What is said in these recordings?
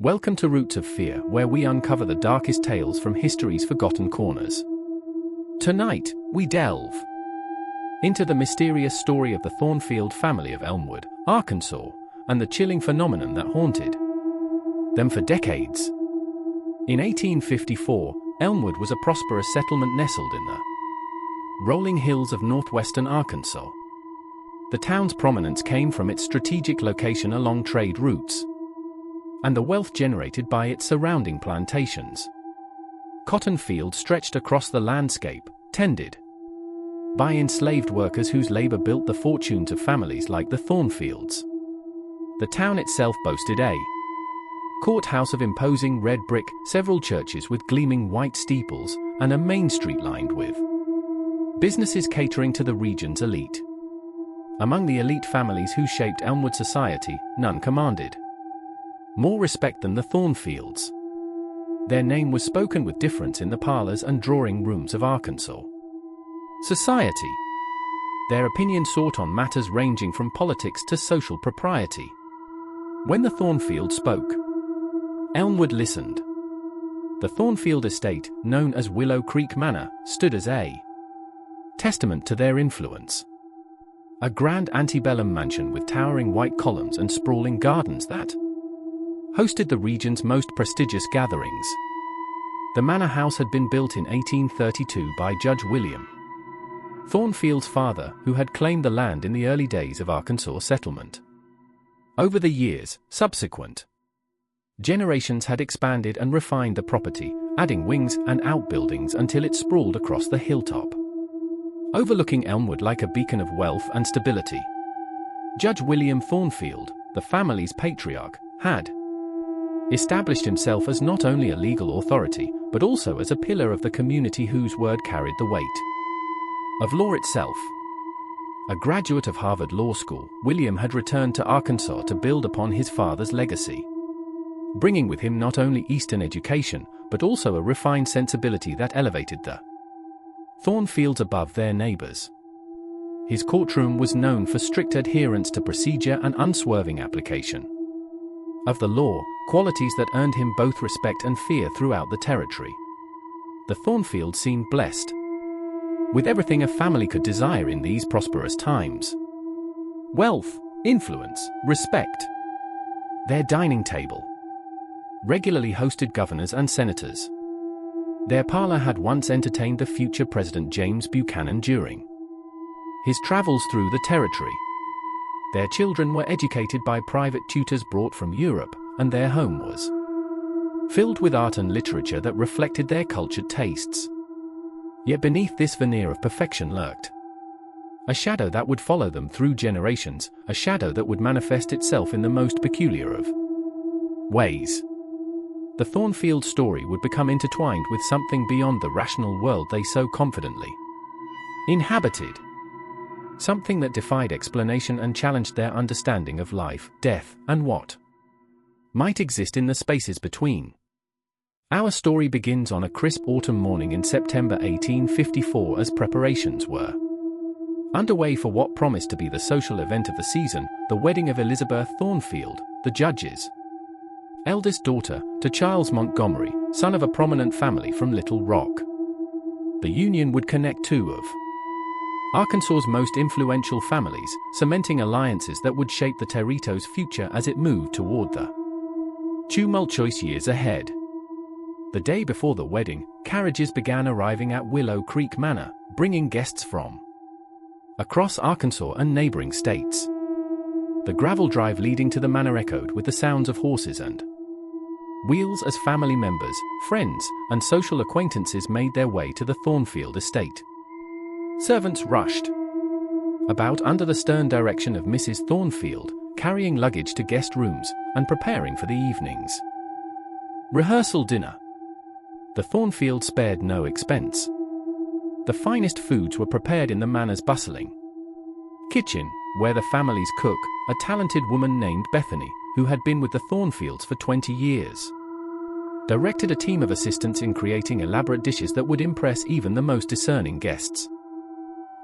Welcome to Roots of Fear, where we uncover the darkest tales from history's forgotten corners. Tonight, we delve into the mysterious story of the Thornfield family of Elmwood, Arkansas, and the chilling phenomenon that haunted them for decades. In 1854, Elmwood was a prosperous settlement nestled in the rolling hills of northwestern Arkansas. The town's prominence came from its strategic location along trade routes and the wealth generated by its surrounding plantations. Cotton fields stretched across the landscape, tended by enslaved workers whose labor built the fortunes of families like the Thornfields. The town itself boasted a courthouse of imposing red brick, several churches with gleaming white steeples, and a main street lined with businesses catering to the region's elite. Among the elite families who shaped Elmwood society, none commanded more respect than the Thornfields. Their name was spoken with difference in the parlors and drawing rooms of Arkansas society. Their opinion sought on matters ranging from politics to social propriety. When the Thornfield spoke, Elmwood listened. The Thornfield estate, known as Willow Creek Manor, stood as a testament to their influence. A grand antebellum mansion with towering white columns and sprawling gardens that hosted the region's most prestigious gatherings. The manor house had been built in 1832 by Judge William Thornfield's father, who had claimed the land in the early days of Arkansas settlement. Over the years, subsequent generations had expanded and refined the property, adding wings and outbuildings until it sprawled across the hilltop, overlooking Elmwood like a beacon of wealth and stability. Judge William Thornfield, the family's patriarch, had established himself as not only a legal authority, but also as a pillar of the community whose word carried the weight of law itself. A graduate of Harvard Law School, William had returned to Arkansas to build upon his father's legacy, bringing with him not only Eastern education, but also a refined sensibility that elevated the Thornfields above their neighbors. His courtroom was known for strict adherence to procedure and unswerving application of the law, qualities that earned him both respect and fear throughout the territory. The Thornfields seemed blessed with everything a family could desire in these prosperous times: wealth, influence, respect. Their dining table regularly hosted governors and senators. Their parlor had once entertained the future President James Buchanan during his travels through the territory. Their children were educated by private tutors brought from Europe, and their home was filled with art and literature that reflected their cultured tastes. Yet beneath this veneer of perfection lurked a shadow that would follow them through generations, a shadow that would manifest itself in the most peculiar of ways. The Thornfield story would become intertwined with something beyond the rational world they so confidently inhabited. Something that defied explanation and challenged their understanding of life, death, and what might exist in the spaces between. Our story begins on a crisp autumn morning in September 1854 as preparations were underway for what promised to be the social event of the season, the wedding of Elizabeth Thornfield, the judge's eldest daughter, to Charles Montgomery, son of a prominent family from Little Rock. The union would connect two of Arkansas's most influential families, cementing alliances that would shape the territory's future as it moved toward the tumultuous years ahead. The day before the wedding, carriages began arriving at Willow Creek Manor, bringing guests from across Arkansas and neighboring states. The gravel drive leading to the manor echoed with the sounds of horses and wheels as family members, friends, and social acquaintances made their way to the Thornfield estate. Servants rushed about under the stern direction of Mrs. Thornfield, carrying luggage to guest rooms and preparing for the evening's rehearsal dinner. The Thornfield spared no expense. The finest foods were prepared in the manor's bustling kitchen, where the family's cook, a talented woman named Bethany, who had been with the Thornfields for 20 years, directed a team of assistants in creating elaborate dishes that would impress even the most discerning guests.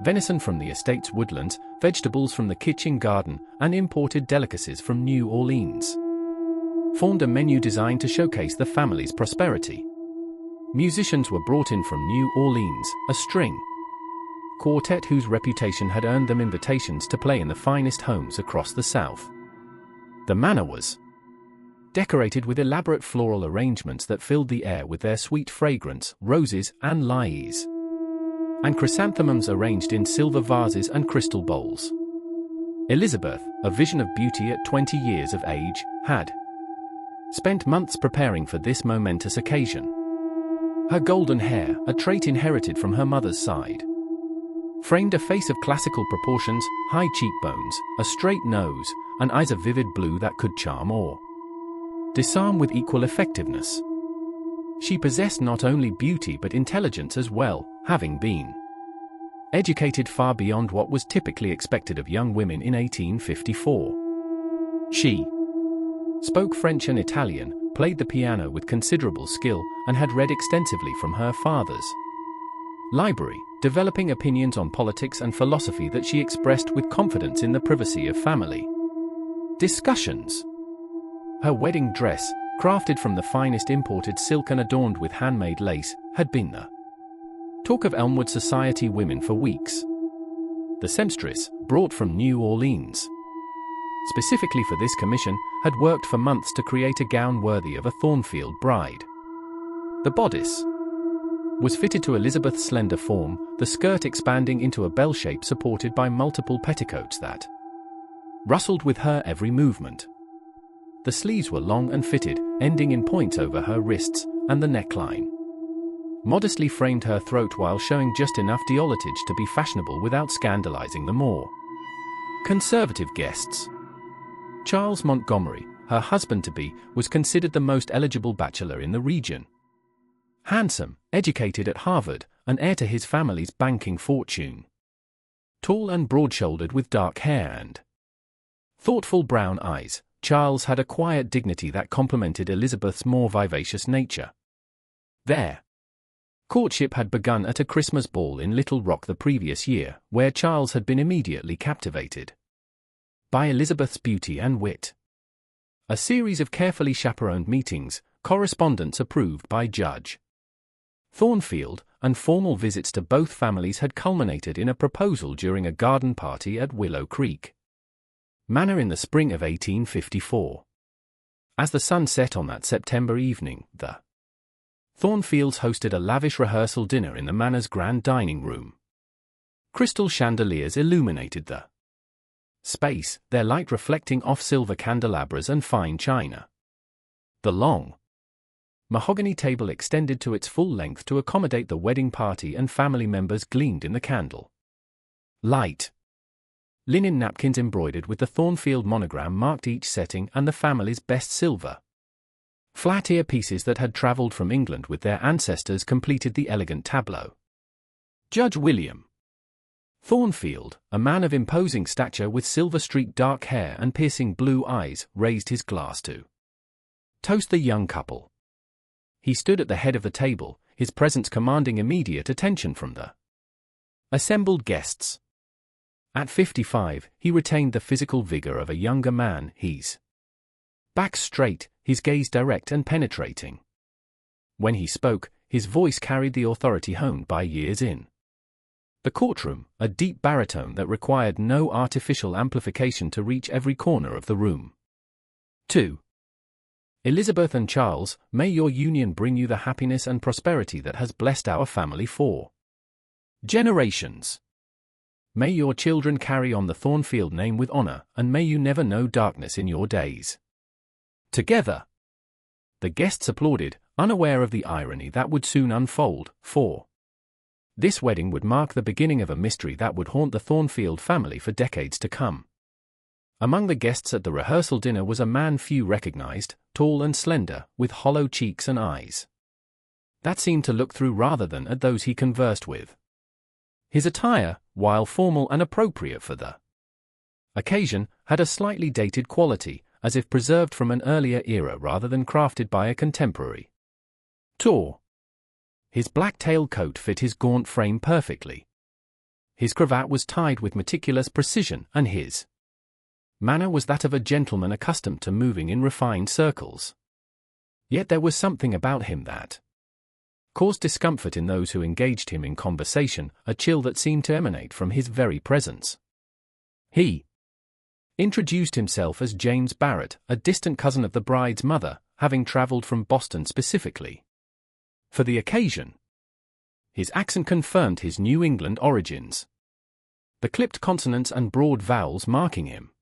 Venison from the estate's woodlands, vegetables from the kitchen garden, and imported delicacies from New Orleans. formed a menu designed to showcase the family's prosperity. Musicians were brought in from New Orleans, a string quartet whose reputation had earned them invitations to play in the finest homes across the South. The manor was decorated with elaborate floral arrangements that filled the air with their sweet fragrance, roses and lilies, and chrysanthemums arranged in silver vases and crystal bowls. Elizabeth, a vision of beauty at 20 years of age, had spent months preparing for this momentous occasion. Her golden hair, a trait inherited from her mother's side, framed a face of classical proportions, high cheekbones, a straight nose, and eyes of vivid blue that could charm or disarm with equal effectiveness. She possessed not only beauty but intelligence as well, having been educated far beyond what was typically expected of young women in 1854. She spoke French and Italian, played the piano with considerable skill, and had read extensively from her father's library, developing opinions on politics and philosophy that she expressed with confidence in the privacy of family discussions. Her wedding dress, crafted from the finest imported silk and adorned with handmade lace, had been the talk of Elmwood society women for weeks. The seamstress, brought from New Orleans specifically for this commission, had worked for months to create a gown worthy of a Thornfield bride. The bodice was fitted to Elizabeth's slender form, the skirt expanding into a bell shape supported by multiple petticoats that rustled with her every movement. The sleeves were long and fitted, ending in points over her wrists, and the neckline modestly framed her throat while showing just enough décolletage to be fashionable without scandalizing the more conservative guests. Charles Montgomery, her husband-to-be, was considered the most eligible bachelor in the region. Handsome, educated at Harvard, and heir to his family's banking fortune. Tall and broad-shouldered with dark hair and thoughtful brown eyes, Charles had a quiet dignity that complemented Elizabeth's more vivacious nature. Their courtship had begun at a Christmas ball in Little Rock the previous year, where Charles had been immediately captivated by Elizabeth's beauty and wit. A series of carefully chaperoned meetings, correspondence approved by Judge Thornfield, and formal visits to both families had culminated in a proposal during a garden party at Willow Creek Manor in the spring of 1854. As the sun set on that September evening, the Thornfields hosted a lavish rehearsal dinner in the manor's grand dining room. Crystal chandeliers illuminated the space, their light reflecting off silver candelabras and fine china. The long mahogany table extended to its full length to accommodate the wedding party, and family members gleamed in the candle light. Linen napkins embroidered with the Thornfield monogram marked each setting, and the family's best silver flat ear pieces that had traveled from England with their ancestors completed the elegant tableau. Judge William Thornfield, a man of imposing stature with silver-streaked dark hair and piercing blue eyes, raised his glass to toast the young couple. He stood at the head of the table, his presence commanding immediate attention from the assembled guests. At 55, he retained the physical vigor of a younger man, his back straight, his gaze direct and penetrating. When he spoke, his voice carried the authority honed by years in the courtroom, a deep baritone that required no artificial amplification to reach every corner of the room. 2. Elizabeth and Charles, may your union bring you the happiness and prosperity that has blessed our family for generations. May your children carry on the Thornfield name with honor, and may you never know darkness in your days. Together. The guests applauded, unaware of the irony that would soon unfold, for this wedding would mark the beginning of a mystery that would haunt the Thornfield family for decades to come. Among the guests at the rehearsal dinner was a man few recognized, tall and slender, with hollow cheeks and eyes that seemed to look through rather than at those he conversed with. His attire, while formal and appropriate for the occasion, had a slightly dated quality, as if preserved from an earlier era rather than crafted by a contemporary. Tour. His black tailcoat fit his gaunt frame perfectly. His cravat was tied with meticulous precision, and his manner was that of a gentleman accustomed to moving in refined circles. Yet there was something about him that caused discomfort in those who engaged him in conversation, a chill that seemed to emanate from his very presence. He introduced himself as James Barrett, a distant cousin of the bride's mother, having traveled from Boston specifically for the occasion. His accent confirmed his New England origins, the clipped consonants and broad vowels marking him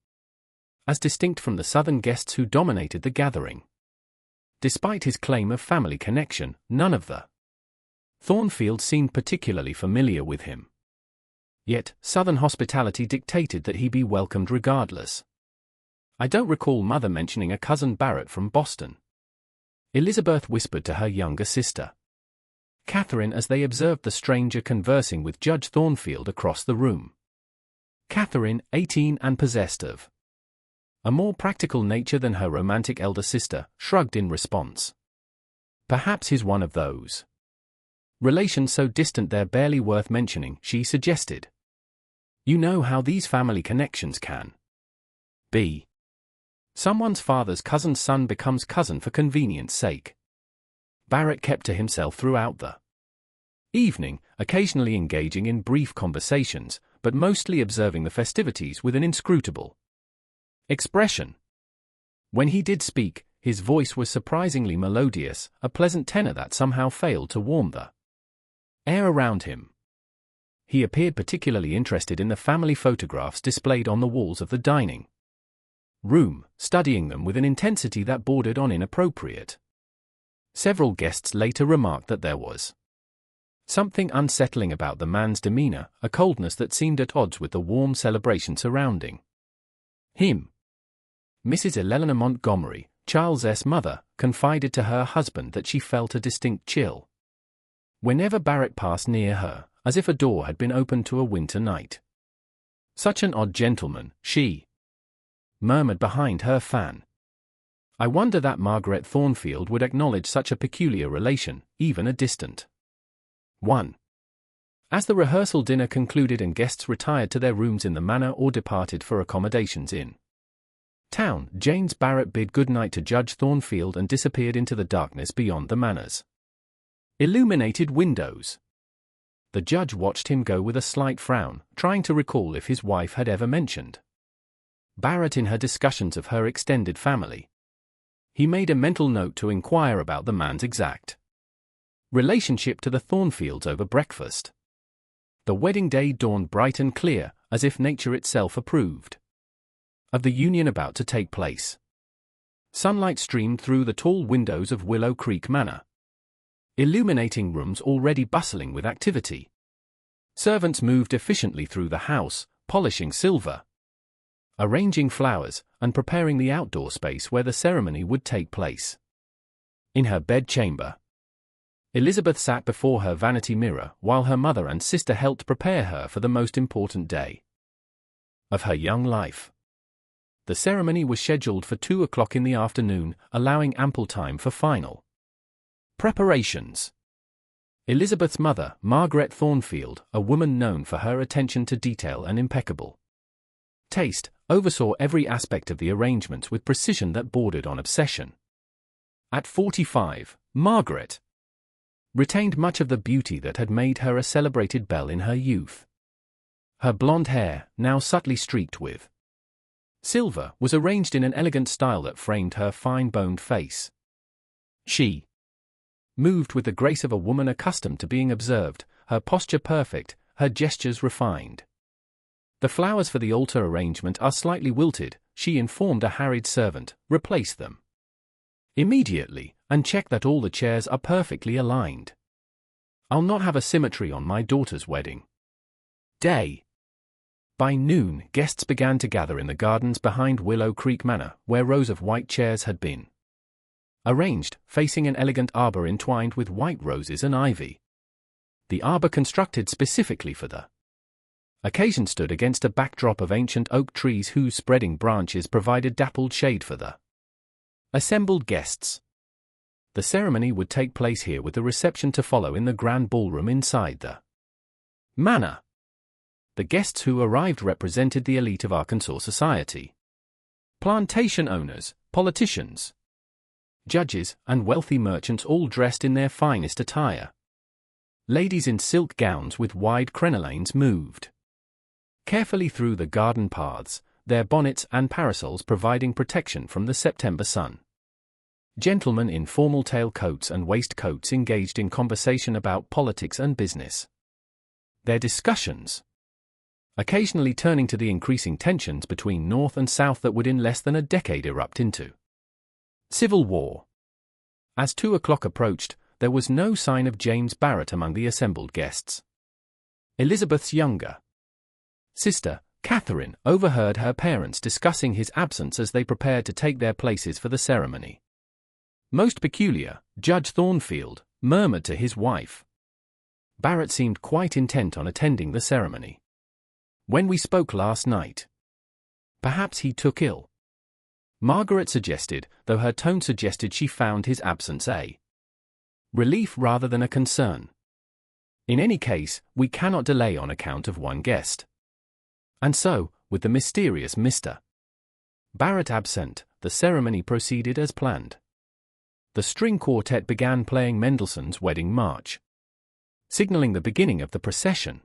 as distinct from the southern guests who dominated the gathering. Despite his claim of family connection, none of the Thornfields seemed particularly familiar with him. Yet, southern hospitality dictated that he be welcomed regardless. "I don't recall Mother mentioning a cousin Barrett from Boston," Elizabeth whispered to her younger sister, Catherine, as they observed the stranger conversing with Judge Thornfield across the room. Catherine, 18 and possessed of a more practical nature than her romantic elder sister, shrugged in response. "Perhaps he's one of those relations so distant they're barely worth mentioning," she suggested. "You know how these family connections can be. Someone's father's cousin's son becomes cousin for convenience sake." Barrett kept to himself throughout the evening, occasionally engaging in brief conversations, but mostly observing the festivities with an inscrutable expression. When he did speak, his voice was surprisingly melodious, a pleasant tenor that somehow failed to warm the air around him. He appeared particularly interested in the family photographs displayed on the walls of the dining room, studying them with an intensity that bordered on inappropriate. Several guests later remarked that there was something unsettling about the man's demeanor, a coldness that seemed at odds with the warm celebration surrounding him. Mrs. Eleanor Montgomery, Charles's mother, confided to her husband that she felt a distinct chill whenever Barrett passed near her, as if a door had been opened to a winter night. "Such an odd gentleman," she murmured behind her fan. "I wonder that Margaret Thornfield would acknowledge such a peculiar relation, even a distant one." As the rehearsal dinner concluded and guests retired to their rooms in the manor or departed for accommodations in town, James Barrett bid goodnight to Judge Thornfield and disappeared into the darkness beyond the manor's illuminated windows. The judge watched him go with a slight frown, trying to recall if his wife had ever mentioned Barrett in her discussions of her extended family. He made a mental note to inquire about the man's exact relationship to the Thornfields over breakfast. The wedding day dawned bright and clear, as if nature itself approved of the union about to take place. Sunlight streamed through the tall windows of Willow Creek Manor, illuminating rooms already bustling with activity. Servants moved efficiently through the house, polishing silver, arranging flowers, and preparing the outdoor space where the ceremony would take place. In her bedchamber, Elizabeth sat before her vanity mirror while her mother and sister helped prepare her for the most important day of her young life. The ceremony was scheduled for 2 o'clock in the afternoon, allowing ample time for final preparations. Elizabeth's mother, Margaret Thornfield, a woman known for her attention to detail and impeccable taste, oversaw every aspect of the arrangements with precision that bordered on obsession. At 45, Margaret retained much of the beauty that had made her a celebrated belle in her youth. Her blonde hair, now subtly streaked with silver, was arranged in an elegant style that framed her fine-boned face. She moved with the grace of a woman accustomed to being observed, her posture perfect, her gestures refined. "The flowers for the altar arrangement are slightly wilted," she informed a harried servant. "Replace them immediately, and check that all the chairs are perfectly aligned. I'll not have a symmetry on my daughter's wedding day." By noon, guests began to gather in the gardens behind Willow Creek Manor, where rows of white chairs had been arranged, facing an elegant arbor entwined with white roses and ivy. The arbor, constructed specifically for the occasion, stood against a backdrop of ancient oak trees whose spreading branches provided dappled shade for the assembled guests. The ceremony would take place here, with the reception to follow in the grand ballroom inside the manor. The guests who arrived represented the elite of Arkansas society. plantation owners, politicians, judges, and wealthy merchants all dressed in their finest attire. Ladies in silk gowns with wide crenolines moved carefully through the garden paths, their bonnets and parasols providing protection from the September sun. Gentlemen in formal tailcoats and waistcoats engaged in conversation about politics and business. Their discussions occasionally turning to the increasing tensions between North and South that would in less than a decade erupt into civil war. As 2 o'clock approached, there was no sign of James Barrett among the assembled guests. Elizabeth's younger sister, Catherine, overheard her parents discussing his absence as they prepared to take their places for the ceremony. Most peculiar, Judge Thornfield murmured to his wife. Barrett seemed quite intent on attending the ceremony. When we spoke last night, perhaps he took ill, Margaret suggested, though her tone suggested she found his absence a relief rather than a concern. In any case, we cannot delay on account of one guest. And so, with the mysterious Mr. Barrett absent, the ceremony proceeded as planned. The string quartet began playing Mendelssohn's Wedding March, signaling the beginning of the procession.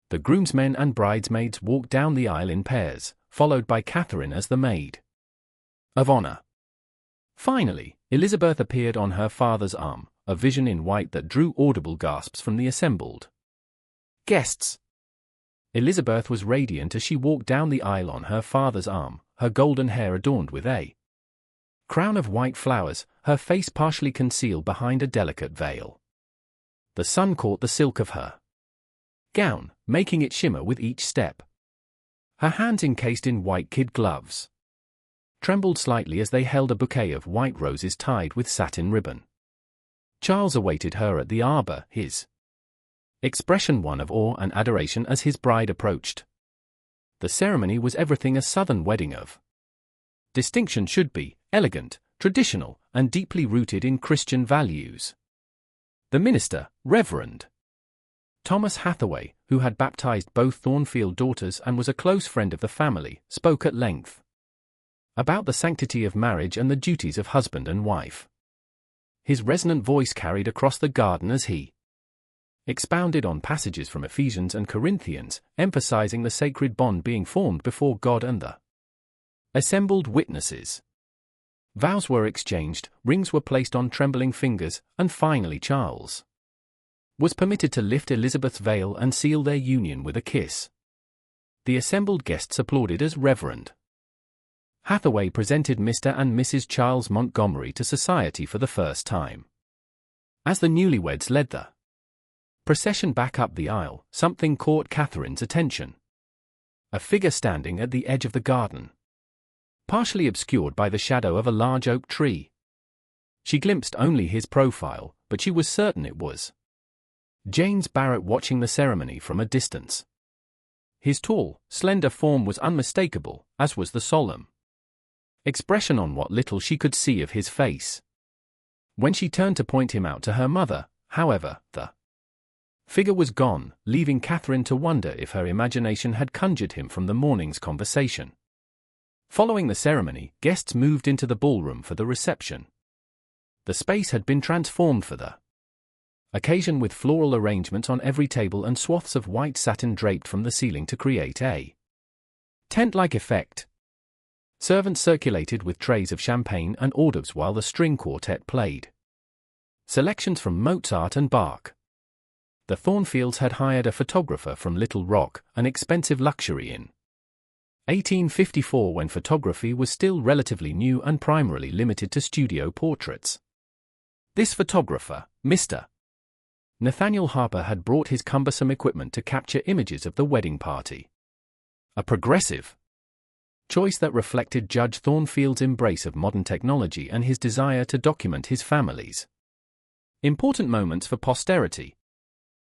The groomsmen and bridesmaids walked down the aisle in pairs, followed by Catherine as the maid of honor. Finally, Elizabeth appeared on her father's arm, a vision in white that drew audible gasps from the assembled guests. Elizabeth was radiant as she walked down the aisle on her father's arm, her golden hair adorned with a crown of white flowers, her face partially concealed behind a delicate veil. The sun caught the silk of her gown, making it shimmer with each step. Her hands, encased in white kid gloves, trembled slightly as they held a bouquet of white roses tied with satin ribbon. Charles awaited her at the arbor, his expression one of awe and adoration as his bride approached. The ceremony was everything a Southern wedding of distinction should be: elegant, traditional, and deeply rooted in Christian values. The minister, Reverend Thomas Hathaway, who had baptized both Thornfield daughters and was a close friend of the family, spoke at length about the sanctity of marriage and the duties of husband and wife. His resonant voice carried across the garden as he expounded on passages from Ephesians and Corinthians, emphasizing the sacred bond being formed before God and the assembled witnesses. Vows were exchanged, rings were placed on trembling fingers, and finally Charles was permitted to lift Elizabeth's veil and seal their union with a kiss. The assembled guests applauded as Reverend Hathaway presented Mr. and Mrs. Charles Montgomery to society for the first time. As the newlyweds led the procession back up the aisle, something caught Catherine's attention. A figure standing at the edge of the garden, partially obscured by the shadow of a large oak tree. She glimpsed only his profile, but she was certain it was James Barrett watching the ceremony from a distance. His tall, slender form was unmistakable, as was the solemn expression on what little she could see of his face. When she turned to point him out to her mother, however, the figure was gone, leaving Catherine to wonder if her imagination had conjured him from the morning's conversation. Following the ceremony, guests moved into the ballroom for the reception. The space had been transformed for the occasion, with floral arrangements on every table and swaths of white satin draped from the ceiling to create a tent-like effect. Servants circulated with trays of champagne and hors d'oeuvres while the string quartet played selections from Mozart and Bach. The Thornfields had hired a photographer from Little Rock, an expensive luxury in 1854, when photography was still relatively new and primarily limited to studio portraits. This photographer, Mr. Nathaniel Harper, had brought his cumbersome equipment to capture images of the wedding party. A progressive choice that reflected Judge Thornfield's embrace of modern technology and his desire to document his family's important moments for posterity.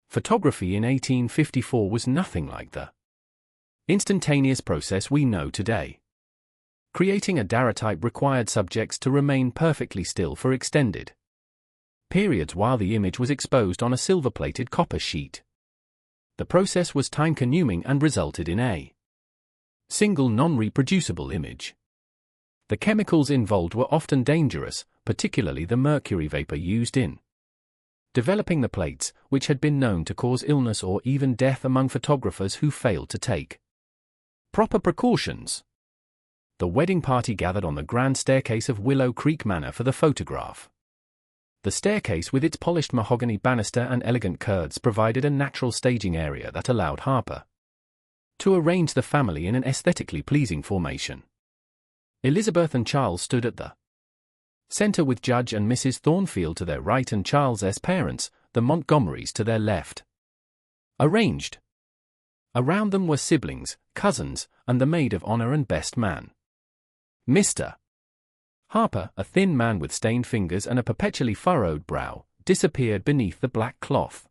Photography in 1854 was nothing like the instantaneous process we know today. Creating a daguerreotype required subjects to remain perfectly still for extended periods while the image was exposed on a silver-plated copper sheet. The process was time-consuming and resulted in a single non-reproducible image. The chemicals involved were often dangerous, particularly the mercury vapor used in developing the plates, which had been known to cause illness or even death among photographers who failed to take proper precautions. The wedding party gathered on the grand staircase of Willow Creek Manor for the photograph. The staircase with its polished mahogany banister and elegant curves provided a natural staging area that allowed Harper to arrange the family in an aesthetically pleasing formation. Elizabeth and Charles stood at the center with Judge and Mrs. Thornfield to their right and Charles's parents, the Montgomerys, to their left. Arranged around them were siblings, cousins, and the maid of honor and best man. Mr. Harper, a thin man with stained fingers and a perpetually furrowed brow, disappeared beneath the black cloth.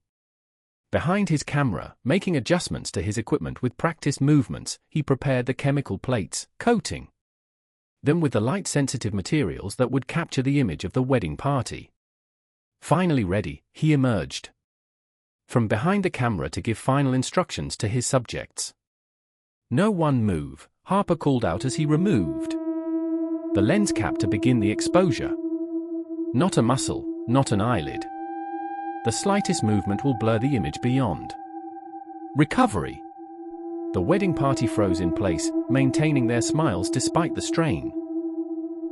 Behind his camera, making adjustments to his equipment with practiced movements, he prepared the chemical plates, coating them with the light-sensitive materials that would capture the image of the wedding party. Finally ready, he emerged from behind the camera to give final instructions to his subjects. "No one move," Harper called out as he removed the lens cap to begin the exposure. "Not a muscle, not an eyelid. The slightest movement will blur the image beyond recovery." The wedding party froze in place, maintaining their smiles despite the strain.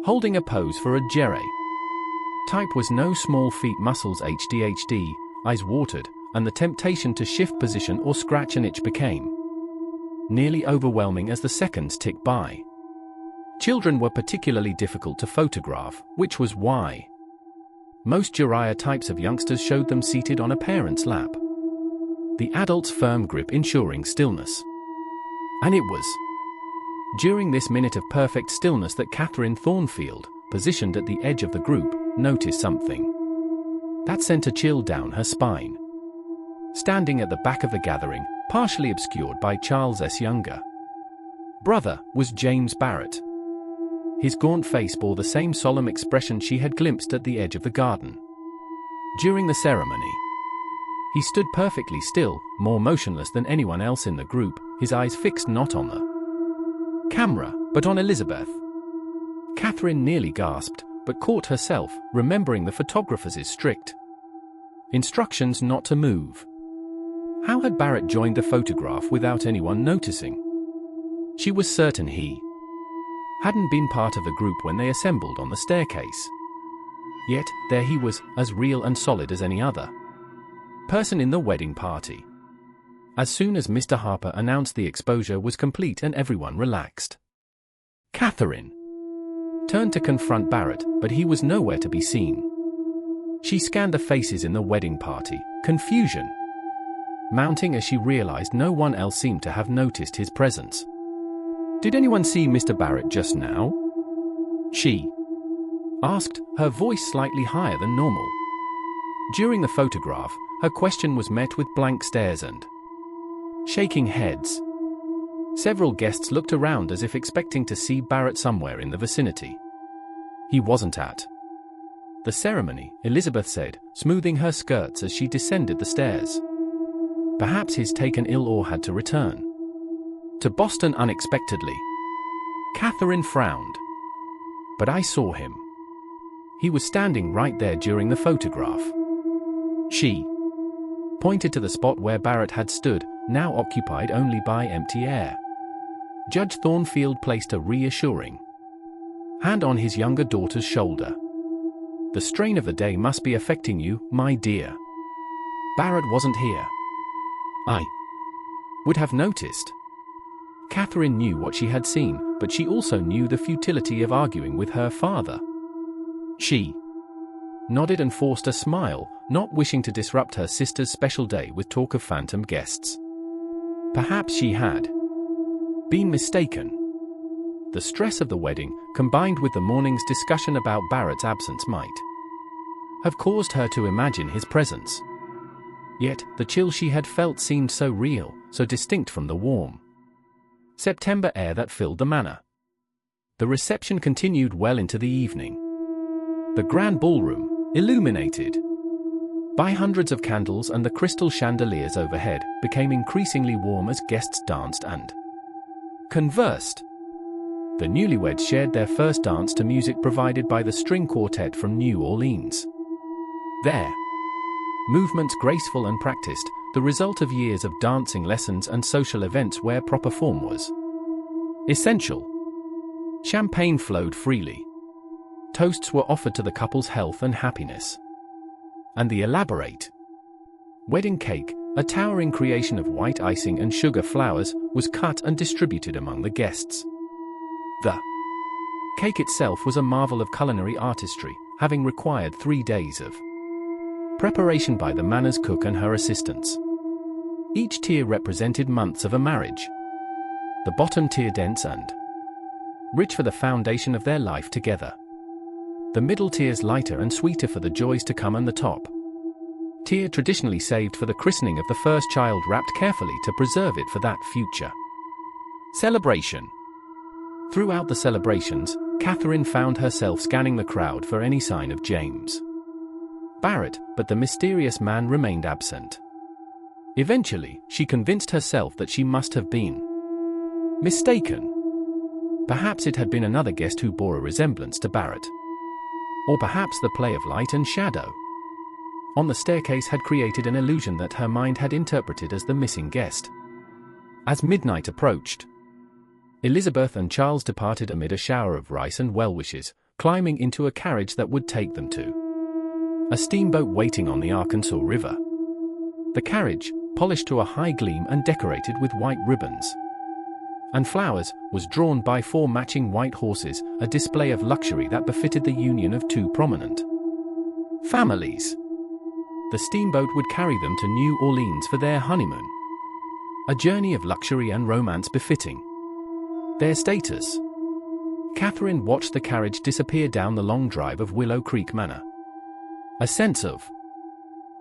Holding a pose for a Jerry type was no small feat. Muscles HDHD, eyes watered, and the temptation to shift position or scratch an itch became nearly overwhelming as the seconds ticked by. Children were particularly difficult to photograph, which was why most Jiraiya types of youngsters showed them seated on a parent's lap, the adult's firm grip ensuring stillness. And it was during this minute of perfect stillness that Catherine Thornfield, positioned at the edge of the group, noticed something that sent a chill down her spine. Standing at the back of the gathering, partially obscured by Charles's younger brother, was James Barrett. His gaunt face bore the same solemn expression she had glimpsed at the edge of the garden during the ceremony. He stood perfectly still, more motionless than anyone else in the group, his eyes fixed not on the camera, but on Elizabeth. Catherine nearly gasped, but caught herself, remembering the photographer's strict instructions not to move. How had Barrett joined the photograph without anyone noticing? She was certain he hadn't been part of the group when they assembled on the staircase. Yet, there he was, as real and solid as any other person in the wedding party. As soon as Mr. Harper announced the exposure was complete and everyone relaxed, Catherine turned to confront Barrett, but he was nowhere to be seen. She scanned the faces in the wedding party, confusion mounting as she realized no one else seemed to have noticed his presence. "Did anyone see Mr. Barrett just now?" she asked, her voice slightly higher than normal. During the photograph, her question was met with blank stares and shaking heads. Several guests looked around as if expecting to see Barrett somewhere in the vicinity. He wasn't at the ceremony, Elizabeth said, smoothing her skirts as she descended the stairs. Perhaps he's taken ill or had to return to Boston unexpectedly. Catherine frowned. "But I saw him. He was standing right there during the photograph." She pointed to the spot where Barrett had stood, now occupied only by empty air. Judge Thornfield placed a reassuring hand on his younger daughter's shoulder. "The strain of the day must be affecting you, my dear. Barrett wasn't here. I would have noticed." Catherine knew what she had seen, but she also knew the futility of arguing with her father. She nodded and forced a smile, not wishing to disrupt her sister's special day with talk of phantom guests. Perhaps she had been mistaken. The stress of the wedding, combined with the morning's discussion about Barrett's absence, might have caused her to imagine his presence. Yet, the chill she had felt seemed so real, so distinct from the warm September air that filled the manor. The reception continued well into the evening. The grand ballroom, illuminated by hundreds of candles and the crystal chandeliers overhead, became increasingly warm as guests danced and conversed. The newlyweds shared their first dance to music provided by the string quartet from New Orleans. Their movements graceful and practiced, the result of years of dancing lessons and social events where proper form was essential. Champagne flowed freely. Toasts were offered to the couple's health and happiness. And the elaborate wedding cake, a towering creation of white icing and sugar flowers, was cut and distributed among the guests. The cake itself was a marvel of culinary artistry, having required 3 days of preparation by the manor's cook and her assistants. Each tier represented months of a marriage. The bottom tier dense and rich for the foundation of their life together. The middle tiers lighter and sweeter for the joys to come, and the top tier traditionally saved for the christening of the first child, wrapped carefully to preserve it for that future celebration. Throughout the celebrations, Catherine found herself scanning the crowd for any sign of James Barrett, but the mysterious man remained absent. Eventually, she convinced herself that she must have been mistaken. Perhaps it had been another guest who bore a resemblance to Barrett. Or perhaps the play of light and shadow on the staircase had created an illusion that her mind had interpreted as the missing guest. As midnight approached, Elizabeth and Charles departed amid a shower of rice and well-wishes, climbing into a carriage that would take them to a steamboat waiting on the Arkansas River. The carriage, polished to a high gleam and decorated with white ribbons and flowers, was drawn by 4 matching white horses, a display of luxury that befitted the union of 2 prominent families. The steamboat would carry them to New Orleans for their honeymoon, a journey of luxury and romance befitting their status. Catherine watched the carriage disappear down the long drive of Willow Creek Manor. A sense of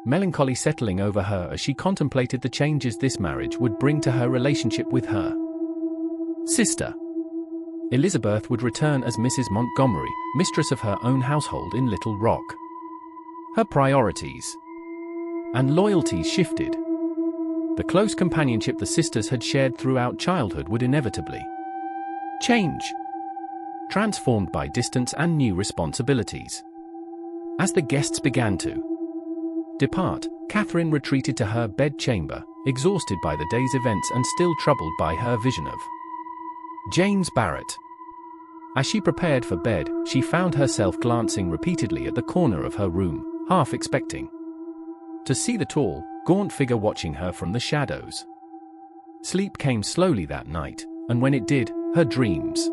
melancholy settling over her as she contemplated the changes this marriage would bring to her relationship with her sister. Elizabeth would return as Mrs. Montgomery, mistress of her own household in Little Rock. Her priorities and loyalties shifted. The close companionship the sisters had shared throughout childhood would inevitably change, transformed by distance and new responsibilities. As the guests began to depart, Catherine retreated to her bedchamber, exhausted by the day's events and still troubled by her vision of James Barrett. As she prepared for bed, she found herself glancing repeatedly at the corner of her room, half expecting to see the tall, gaunt figure watching her from the shadows. Sleep came slowly that night, and when it did, her dreams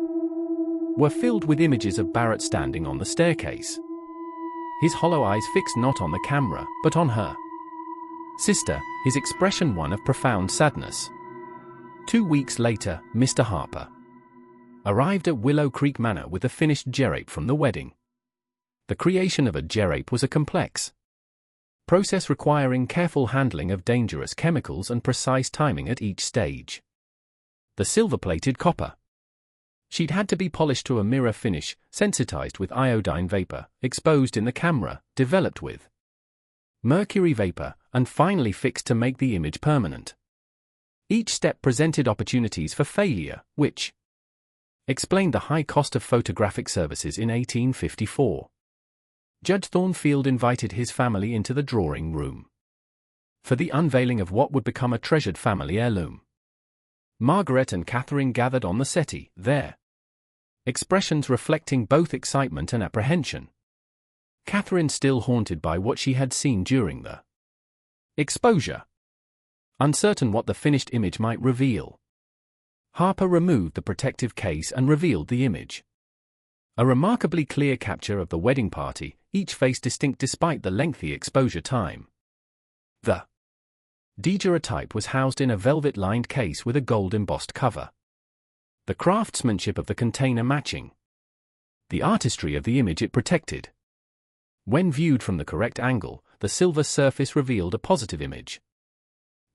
were filled with images of Barrett standing on the staircase, his hollow eyes fixed not on the camera, but on her sister, his expression one of profound sadness. 2 weeks later, Mr. Harper arrived at Willow Creek Manor with a finished gerape from the wedding. The creation of a gerape was a complex process requiring careful handling of dangerous chemicals and precise timing at each stage. The silver-plated copper sheet had to be polished to a mirror finish, sensitized with iodine vapor, exposed in the camera, developed with mercury vapor, and finally fixed to make the image permanent. Each step presented opportunities for failure, which explained the high cost of photographic services in 1854. Judge Thornfield invited his family into the drawing room for the unveiling of what would become a treasured family heirloom. Margaret and Catherine gathered on the settee, their expressions reflecting both excitement and apprehension. Catherine still haunted by what she had seen during the exposure, uncertain what the finished image might reveal. Harper removed the protective case and revealed the image. A remarkably clear capture of the wedding party, each face distinct despite the lengthy exposure time. The daguerreotype was housed in a velvet-lined case with a gold-embossed cover. The craftsmanship of the container matching the artistry of the image it protected. When viewed from the correct angle, the silver surface revealed a positive image.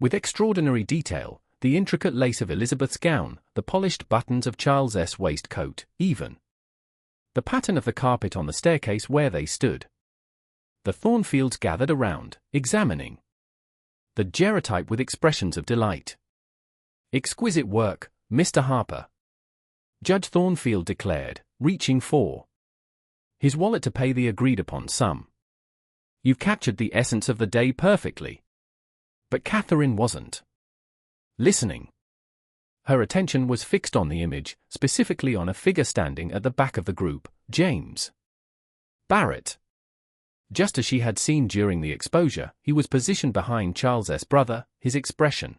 With extraordinary detail, the intricate lace of Elizabeth's gown, the polished buttons of Charles's waistcoat, even the pattern of the carpet on the staircase where they stood. The Thornfields gathered around, examining the daguerreotype with expressions of delight. "Exquisite work, Mr. Harper," Judge Thornfield declared, reaching for his wallet to pay the agreed-upon sum. "You've captured the essence of the day perfectly." But Catherine wasn't listening. Her attention was fixed on the image, specifically on a figure standing at the back of the group, James Barrett. Just as she had seen during the exposure, he was positioned behind Charles's brother, his expression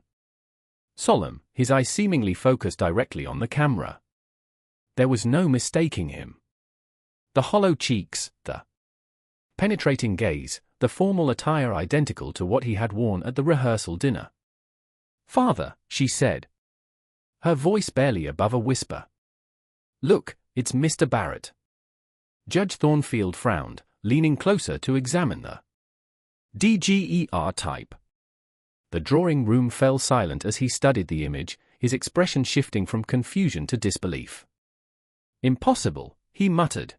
solemn, his eyes seemingly focused directly on the camera. There was no mistaking him. The hollow cheeks, the penetrating gaze, the formal attire identical to what he had worn at the rehearsal dinner. "Father," she said, her voice barely above a whisper. "Look, it's Mr. Barrett." Judge Thornfield frowned, leaning closer to examine the DGER type. The drawing room fell silent as he studied the image, his expression shifting from confusion to disbelief. "Impossible," he muttered.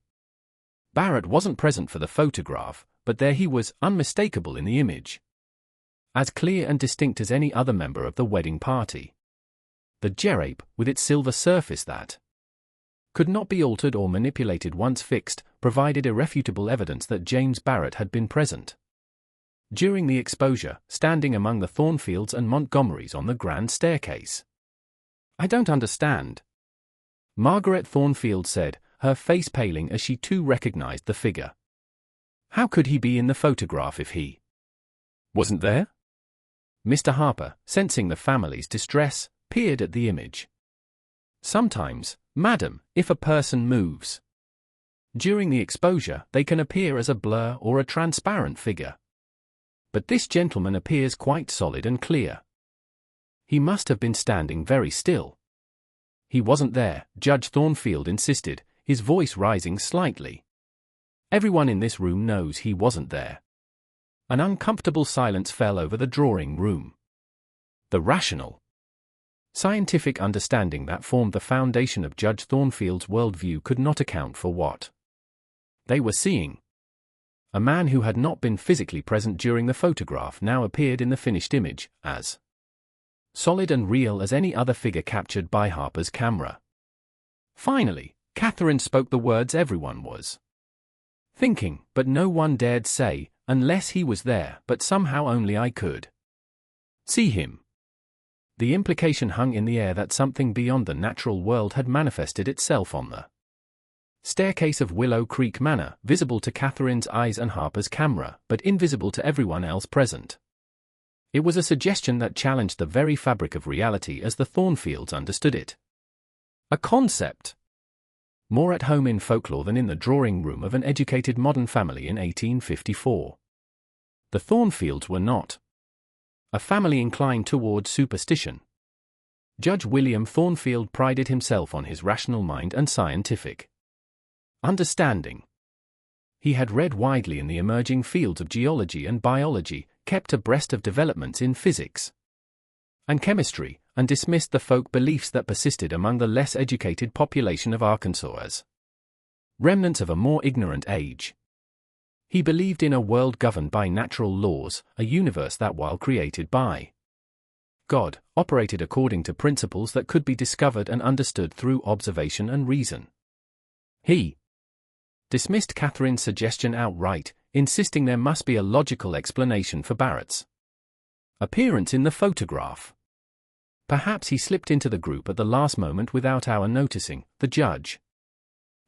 Barrett wasn't present for the photograph, but there he was, unmistakable in the image. As clear and distinct as any other member of the wedding party. The gerape, with its silver surface that could not be altered or manipulated once fixed, provided irrefutable evidence that James Barrett had been present during the exposure, standing among the Thornfields and Montgomerys on the grand staircase. "I don't understand," Margaret Thornfield said, her face paling as she too recognized the figure. "How could he be in the photograph if he wasn't there?" Mr. Harper, sensing the family's distress, peered at the image. "Sometimes, madam, if a person moves during the exposure, they can appear as a blur or a transparent figure. But this gentleman appears quite solid and clear. He must have been standing very still." "He wasn't there," Judge Thornfield insisted, his voice rising slightly. "Everyone in this room knows he wasn't there." An uncomfortable silence fell over the drawing room. The rational, scientific understanding that formed the foundation of Judge Thornfield's worldview could not account for what they were seeing. A man who had not been physically present during the photograph now appeared in the finished image, as solid and real as any other figure captured by Harper's camera. Finally, Catherine spoke the words everyone was thinking, but no one dared say, "Unless he was there, but somehow only I could see him." The implication hung in the air that something beyond the natural world had manifested itself on the staircase of Willow Creek Manor, visible to Catherine's eyes and Harper's camera, but invisible to everyone else present. It was a suggestion that challenged the very fabric of reality as the Thornfields understood it. A concept more at home in folklore than in the drawing room of an educated modern family in 1854. The Thornfields were not a family inclined toward superstition. Judge William Thornfield prided himself on his rational mind and scientific understanding. He had read widely in the emerging fields of geology and biology, kept abreast of developments in physics and chemistry, and dismissed the folk beliefs that persisted among the less educated population of Arkansas as remnants of a more ignorant age. He believed in a world governed by natural laws, a universe that, while created by God, operated according to principles that could be discovered and understood through observation and reason. He dismissed Catherine's suggestion outright, insisting there must be a logical explanation for Barrett's appearance in the photograph. "Perhaps he slipped into the group at the last moment without our noticing," the judge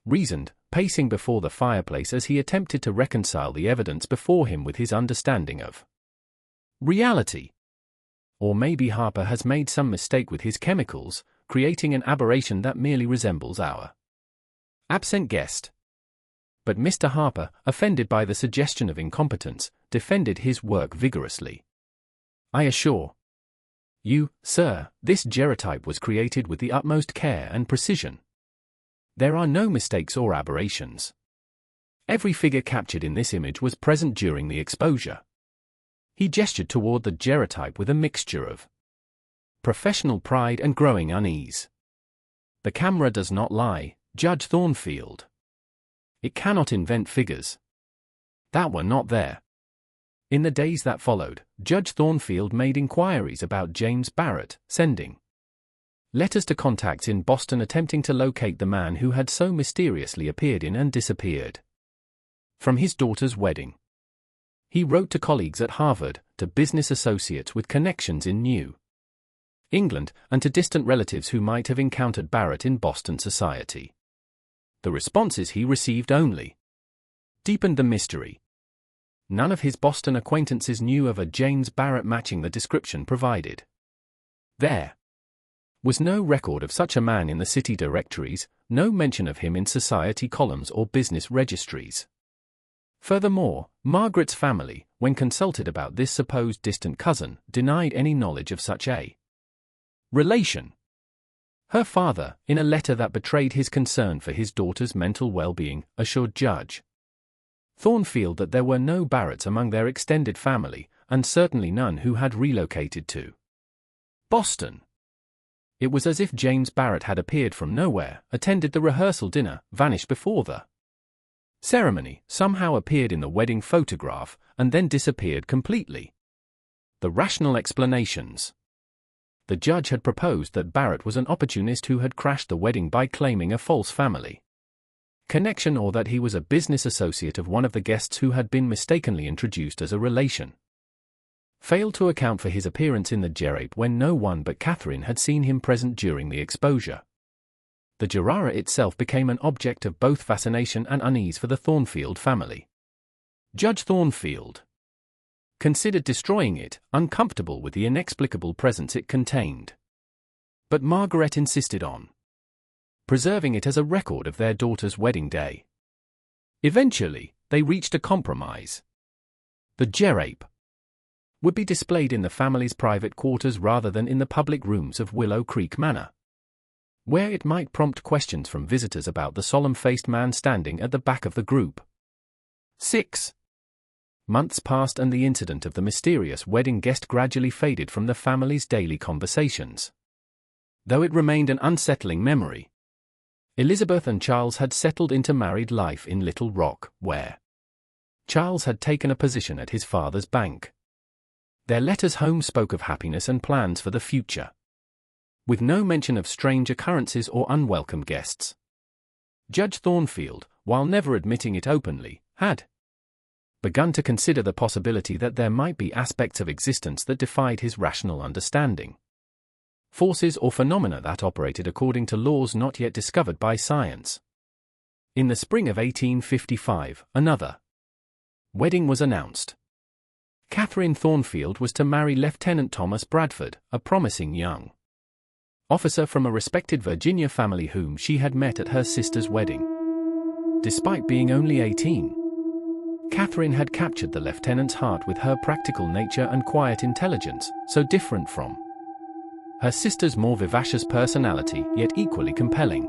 reasoned, pacing before the fireplace as he attempted to reconcile the evidence before him with his understanding of reality. "Or maybe Harper has made some mistake with his chemicals, creating an aberration that merely resembles our absent guest." But Mr. Harper, offended by the suggestion of incompetence, defended his work vigorously. "I assure you, sir, this gerotype was created with the utmost care and precision. There are no mistakes or aberrations. Every figure captured in this image was present during the exposure." He gestured toward the gerotype with a mixture of professional pride and growing unease. "The camera does not lie, Judge Thornfield. It cannot invent figures that were not there." In the days that followed, Judge Thornfield made inquiries about James Barrett, sending Letters to contacts in Boston attempting to locate the man who had so mysteriously appeared in and disappeared from his daughter's wedding. He wrote to colleagues at Harvard, to business associates with connections in New England, and to distant relatives who might have encountered Barrett in Boston society. The responses he received only deepened the mystery. None of his Boston acquaintances knew of a James Barrett matching the description provided. There was no record of such a man in the city directories, no mention of him in society columns or business registries. Furthermore, Margaret's family, when consulted about this supposed distant cousin, denied any knowledge of such a relation. Her father, in a letter that betrayed his concern for his daughter's mental well-being, assured Judge Thornfield that there were no Barretts among their extended family, and certainly none who had relocated to Boston. It was as if James Barrett had appeared from nowhere, attended the rehearsal dinner, vanished before the ceremony, somehow appeared in the wedding photograph, and then disappeared completely. The rational explanations. The judge had proposed that Barrett was an opportunist who had crashed the wedding by claiming a false family connection, or that he was a business associate of one of the guests who had been mistakenly introduced as a relation. Failed to account for his appearance in the Gerape when no one but Catherine had seen him present during the exposure. The Gerara itself became an object of both fascination and unease for the Thornfield family. Judge Thornfield considered destroying it, uncomfortable with the inexplicable presence it contained. But Margaret insisted on preserving it as a record of their daughter's wedding day. Eventually, they reached a compromise. The Gerape would be displayed in the family's private quarters rather than in the public rooms of Willow Creek Manor, where it might prompt questions from visitors about the solemn-faced man standing at the back of the group. 6 months passed and the incident of the mysterious wedding guest gradually faded from the family's daily conversations. Though it remained an unsettling memory, Elizabeth and Charles had settled into married life in Little Rock, where Charles had taken a position at his father's bank. Their letters home spoke of happiness and plans for the future, with no mention of strange occurrences or unwelcome guests. Judge Thornfield, while never admitting it openly, had begun to consider the possibility that there might be aspects of existence that defied his rational understanding. Forces or phenomena that operated according to laws not yet discovered by science. In the spring of 1855, another wedding was announced. Catherine Thornfield was to marry Lieutenant Thomas Bradford, a promising young officer from a respected Virginia family whom she had met at her sister's wedding. Despite being only 18, Catherine had captured the lieutenant's heart with her practical nature and quiet intelligence, so different from her sister's more vivacious personality, yet equally compelling.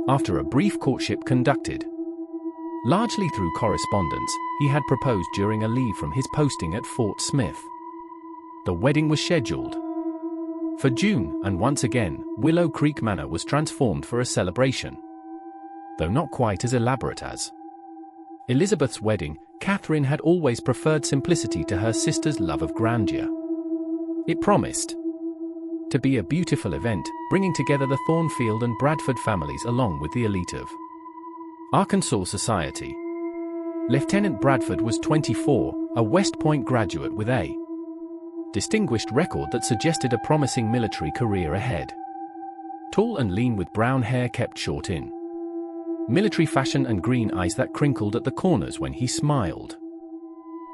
After a brief courtship conducted largely through correspondence, he had proposed during a leave from his posting at Fort Smith. The wedding was scheduled for June, and once again, Willow Creek Manor was transformed for a celebration. Though not quite as elaborate as Elizabeth's wedding, Catherine had always preferred simplicity to her sister's love of grandeur. It promised to be a beautiful event, bringing together the Thornfield and Bradford families along with the elite of Arkansas society. Lieutenant Bradford was 24, a West Point graduate with a distinguished record that suggested a promising military career ahead. Tall and lean with brown hair kept short in military fashion and green eyes that crinkled at the corners when he smiled.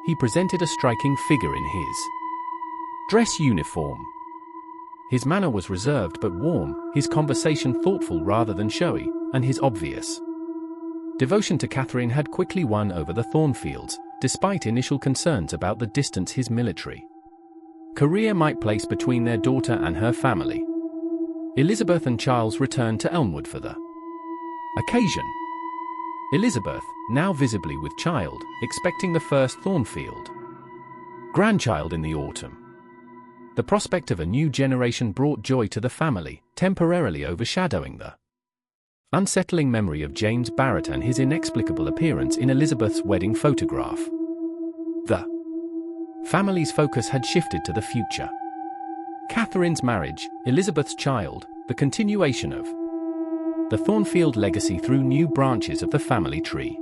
He presented a striking figure in his dress uniform. His manner was reserved but warm, his conversation thoughtful rather than showy, and his obvious devotion to Catherine had quickly won over the Thornfields, despite initial concerns about the distance his military career might place between their daughter and her family. Elizabeth and Charles returned to Elmwood for the occasion. Elizabeth, now visibly with child, expecting the first Thornfield grandchild in the autumn. The prospect of a new generation brought joy to the family, temporarily overshadowing the unsettling memory of James Barrett and his inexplicable appearance in Elizabeth's wedding photograph. The family's focus had shifted to the future. Catherine's marriage, Elizabeth's child, the continuation of the Thornfield legacy through new branches of the family tree.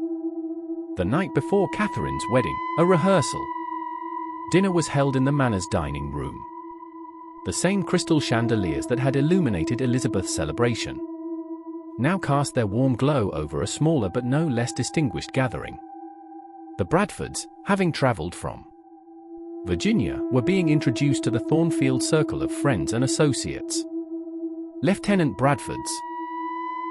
The night before Catherine's wedding, a rehearsal. Dinner was held in the manor's dining room. The same crystal chandeliers that had illuminated Elizabeth's celebration now cast their warm glow over a smaller but no less distinguished gathering. The Bradfords, having travelled from Virginia, were being introduced to the Thornfield circle of friends and associates. Lieutenant Bradford's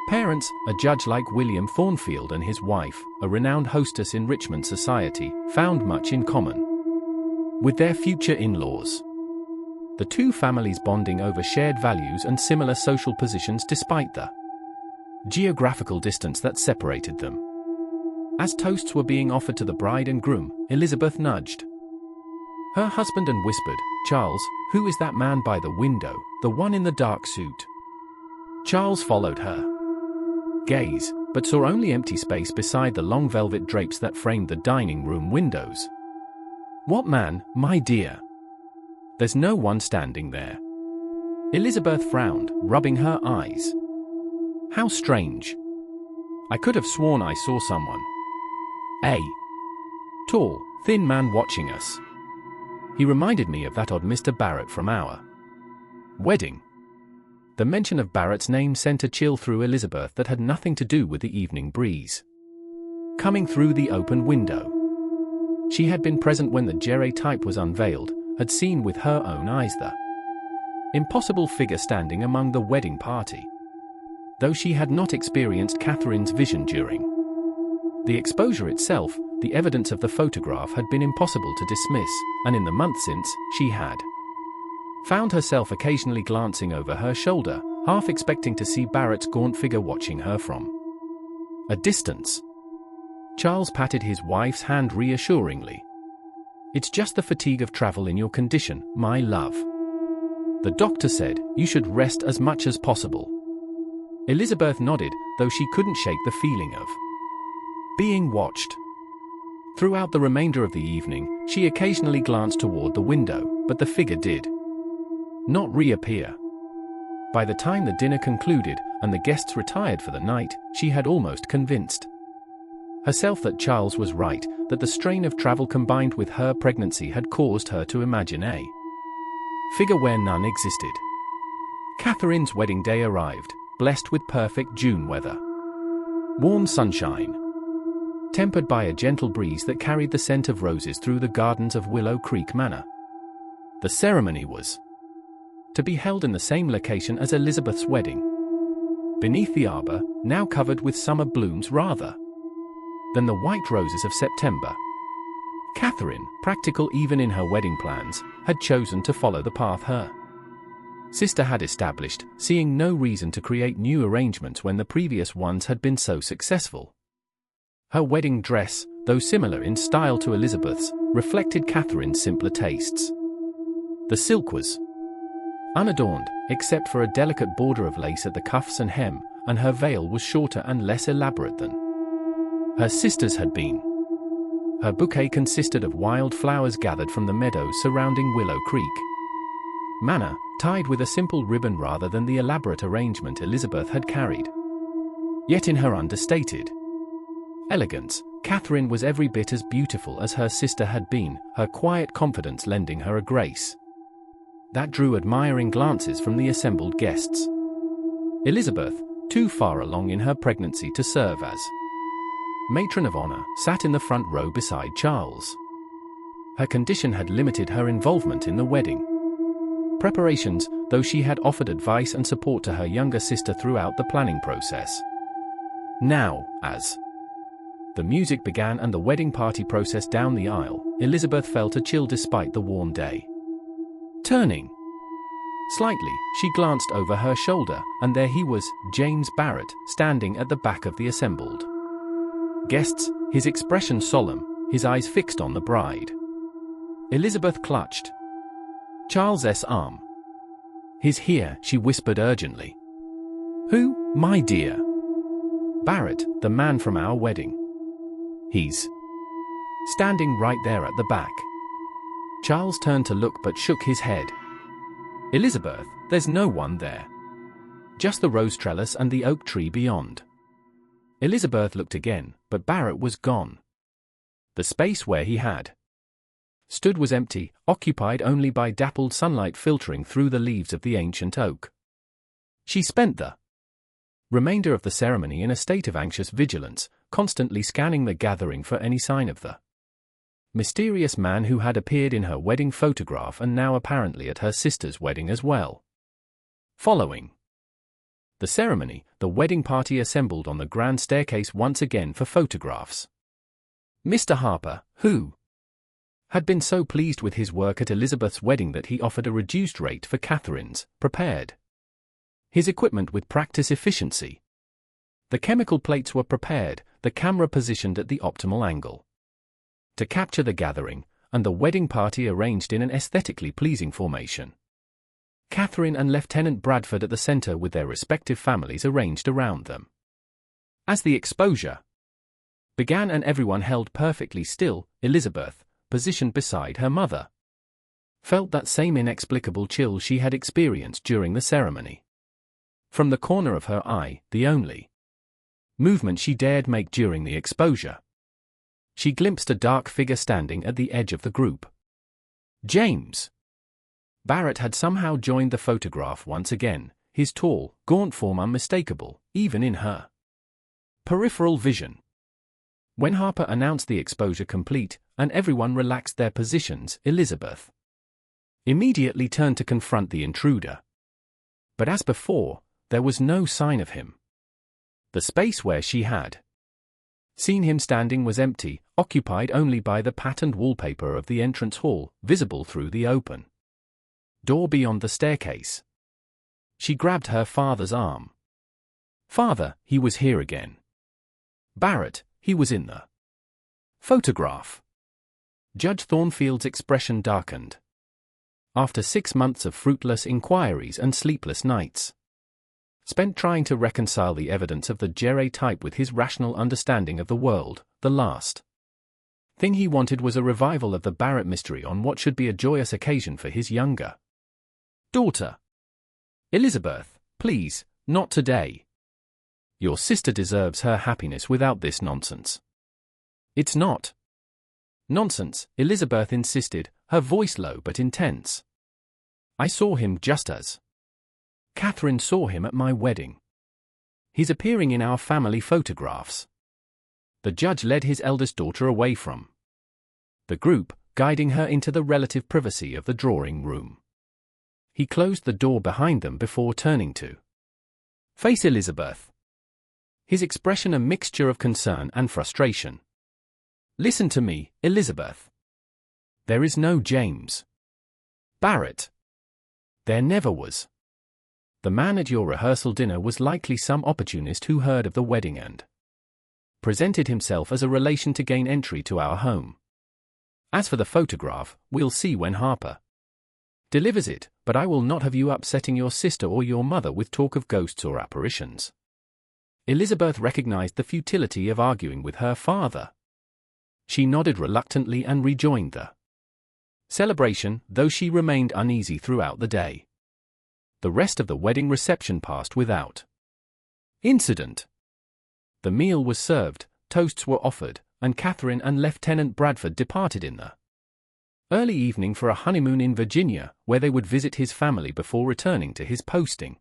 parents, a judge like William Thornfield, and his wife, a renowned hostess in Richmond society, found much in common with their future in-laws. The two families bonding over shared values and similar social positions despite the geographical distance that separated them. As toasts were being offered to the bride and groom, Elizabeth nudged her husband and whispered, "Charles, who is that man by the window, the one in the dark suit?" Charles followed her gaze, but saw only empty space beside the long velvet drapes that framed the dining room windows. "What man, my dear? There's no one standing there." Elizabeth frowned, rubbing her eyes. "How strange. I could have sworn I saw someone. A tall, thin man watching us. He reminded me of that odd Mr. Barrett from our wedding." The mention of Barrett's name sent a chill through Elizabeth that had nothing to do with the evening breeze coming through the open window. She had been present when the daguerreotype was unveiled, had seen with her own eyes the impossible figure standing among the wedding party. Though she had not experienced Catherine's vision during the exposure itself, the evidence of the photograph had been impossible to dismiss, and in the month since, she had found herself occasionally glancing over her shoulder, half expecting to see Barrett's gaunt figure watching her from a distance. Charles patted his wife's hand reassuringly. "It's just the fatigue of travel in your condition, my love. The doctor said you should rest as much as possible." Elizabeth nodded, though she couldn't shake the feeling of being watched. Throughout the remainder of the evening, she occasionally glanced toward the window, but the figure did not reappear. By the time the dinner concluded and the guests retired for the night, she had almost convinced herself that Charles was right, that the strain of travel combined with her pregnancy had caused her to imagine a figure where none existed. Catherine's wedding day arrived, blessed with perfect June weather. Warm sunshine, tempered by a gentle breeze that carried the scent of roses through the gardens of Willow Creek Manor. The ceremony was to be held in the same location as Elizabeth's wedding, beneath the arbor, now covered with summer blooms rather than the white roses of September. Catherine, practical even in her wedding plans, had chosen to follow the path her sister had established, seeing no reason to create new arrangements when the previous ones had been so successful. Her wedding dress, though similar in style to Elizabeth's, reflected Catherine's simpler tastes. The silk was unadorned, except for a delicate border of lace at the cuffs and hem, and her veil was shorter and less elaborate than her sister's had been. Her bouquet consisted of wild flowers gathered from the meadows surrounding Willow Creek Manor, tied with a simple ribbon rather than the elaborate arrangement Elizabeth had carried. Yet in her understated elegance, Catherine was every bit as beautiful as her sister had been, her quiet confidence lending her a grace that drew admiring glances from the assembled guests. Elizabeth, too far along in her pregnancy to serve as matron of honor, sat in the front row beside Charles. Her condition had limited her involvement in the wedding preparations, though she had offered advice and support to her younger sister throughout the planning process. Now, as the music began and the wedding party processed down the aisle, Elizabeth felt a chill despite the warm day. Turning slightly, she glanced over her shoulder, and there he was, James Barrett, standing at the back of the assembled guests, his expression solemn, his eyes fixed on the bride. Elizabeth clutched Charles's arm. "He's here," she whispered urgently. "Who, my dear?" "Barrett, the man from our wedding. He's standing right there at the back." Charles turned to look but shook his head. Elizabeth, there's no one there. Just the rose trellis and the oak tree beyond. Elizabeth looked again, but Barrett was gone. The space where he had stood was empty, occupied only by dappled sunlight filtering through the leaves of the ancient oak. She spent the remainder of the ceremony in a state of anxious vigilance, constantly scanning the gathering for any sign of the mysterious man who had appeared in her wedding photograph and now apparently at her sister's wedding as well. Following the ceremony, the wedding party assembled on the grand staircase once again for photographs. Mr. Harper, who had been so pleased with his work at Elizabeth's wedding that he offered a reduced rate for Catherine's, prepared his equipment with practice efficiency. The chemical plates were prepared, the camera positioned at the optimal angle to capture the gathering, and the wedding party arranged in an aesthetically pleasing formation. Catherine and Lieutenant Bradford at the center with their respective families arranged around them. As the exposure began and everyone held perfectly still, Elizabeth, positioned beside her mother, felt that same inexplicable chill she had experienced during the ceremony. From the corner of her eye, the only movement she dared make during the exposure, she glimpsed a dark figure standing at the edge of the group. James Barrett had somehow joined the photograph once again, his tall, gaunt form unmistakable, even in her peripheral vision. When Harper announced the exposure complete, and everyone relaxed their positions, Elizabeth immediately turned to confront the intruder. But as before, there was no sign of him. The space where she had seen him standing was empty, occupied only by the patterned wallpaper of the entrance hall, visible through the open door beyond the staircase. She grabbed her father's arm. "Father, he was here again." "Barrett, he was in the photograph." Judge Thornfield's expression darkened. After 6 months of fruitless inquiries and sleepless nights spent trying to reconcile the evidence of the Gerard-type with his rational understanding of the world, the last thing he wanted was a revival of the Barrett mystery on what should be a joyous occasion for his younger daughter. "Elizabeth, please, not today. Your sister deserves her happiness without this nonsense." "It's not nonsense," Elizabeth insisted, her voice low but intense. "I saw him just as Catherine saw him at my wedding. He's appearing in our family photographs." The judge led his eldest daughter away from the group, guiding her into the relative privacy of the drawing room. He closed the door behind them before turning to face Elizabeth, his expression a mixture of concern and frustration. "Listen to me, Elizabeth. There is no James Barrett. There never was. The man at your rehearsal dinner was likely some opportunist who heard of the wedding and presented himself as a relation to gain entry to our home. As for the photograph, we'll see when Harper delivers it, but I will not have you upsetting your sister or your mother with talk of ghosts or apparitions." Elizabeth recognized the futility of arguing with her father. She nodded reluctantly and rejoined the celebration, though she remained uneasy throughout the day. The rest of the wedding reception passed without incident. The meal was served, toasts were offered, and Catherine and Lieutenant Bradford departed in the early evening for a honeymoon in Virginia, where they would visit his family before returning to his posting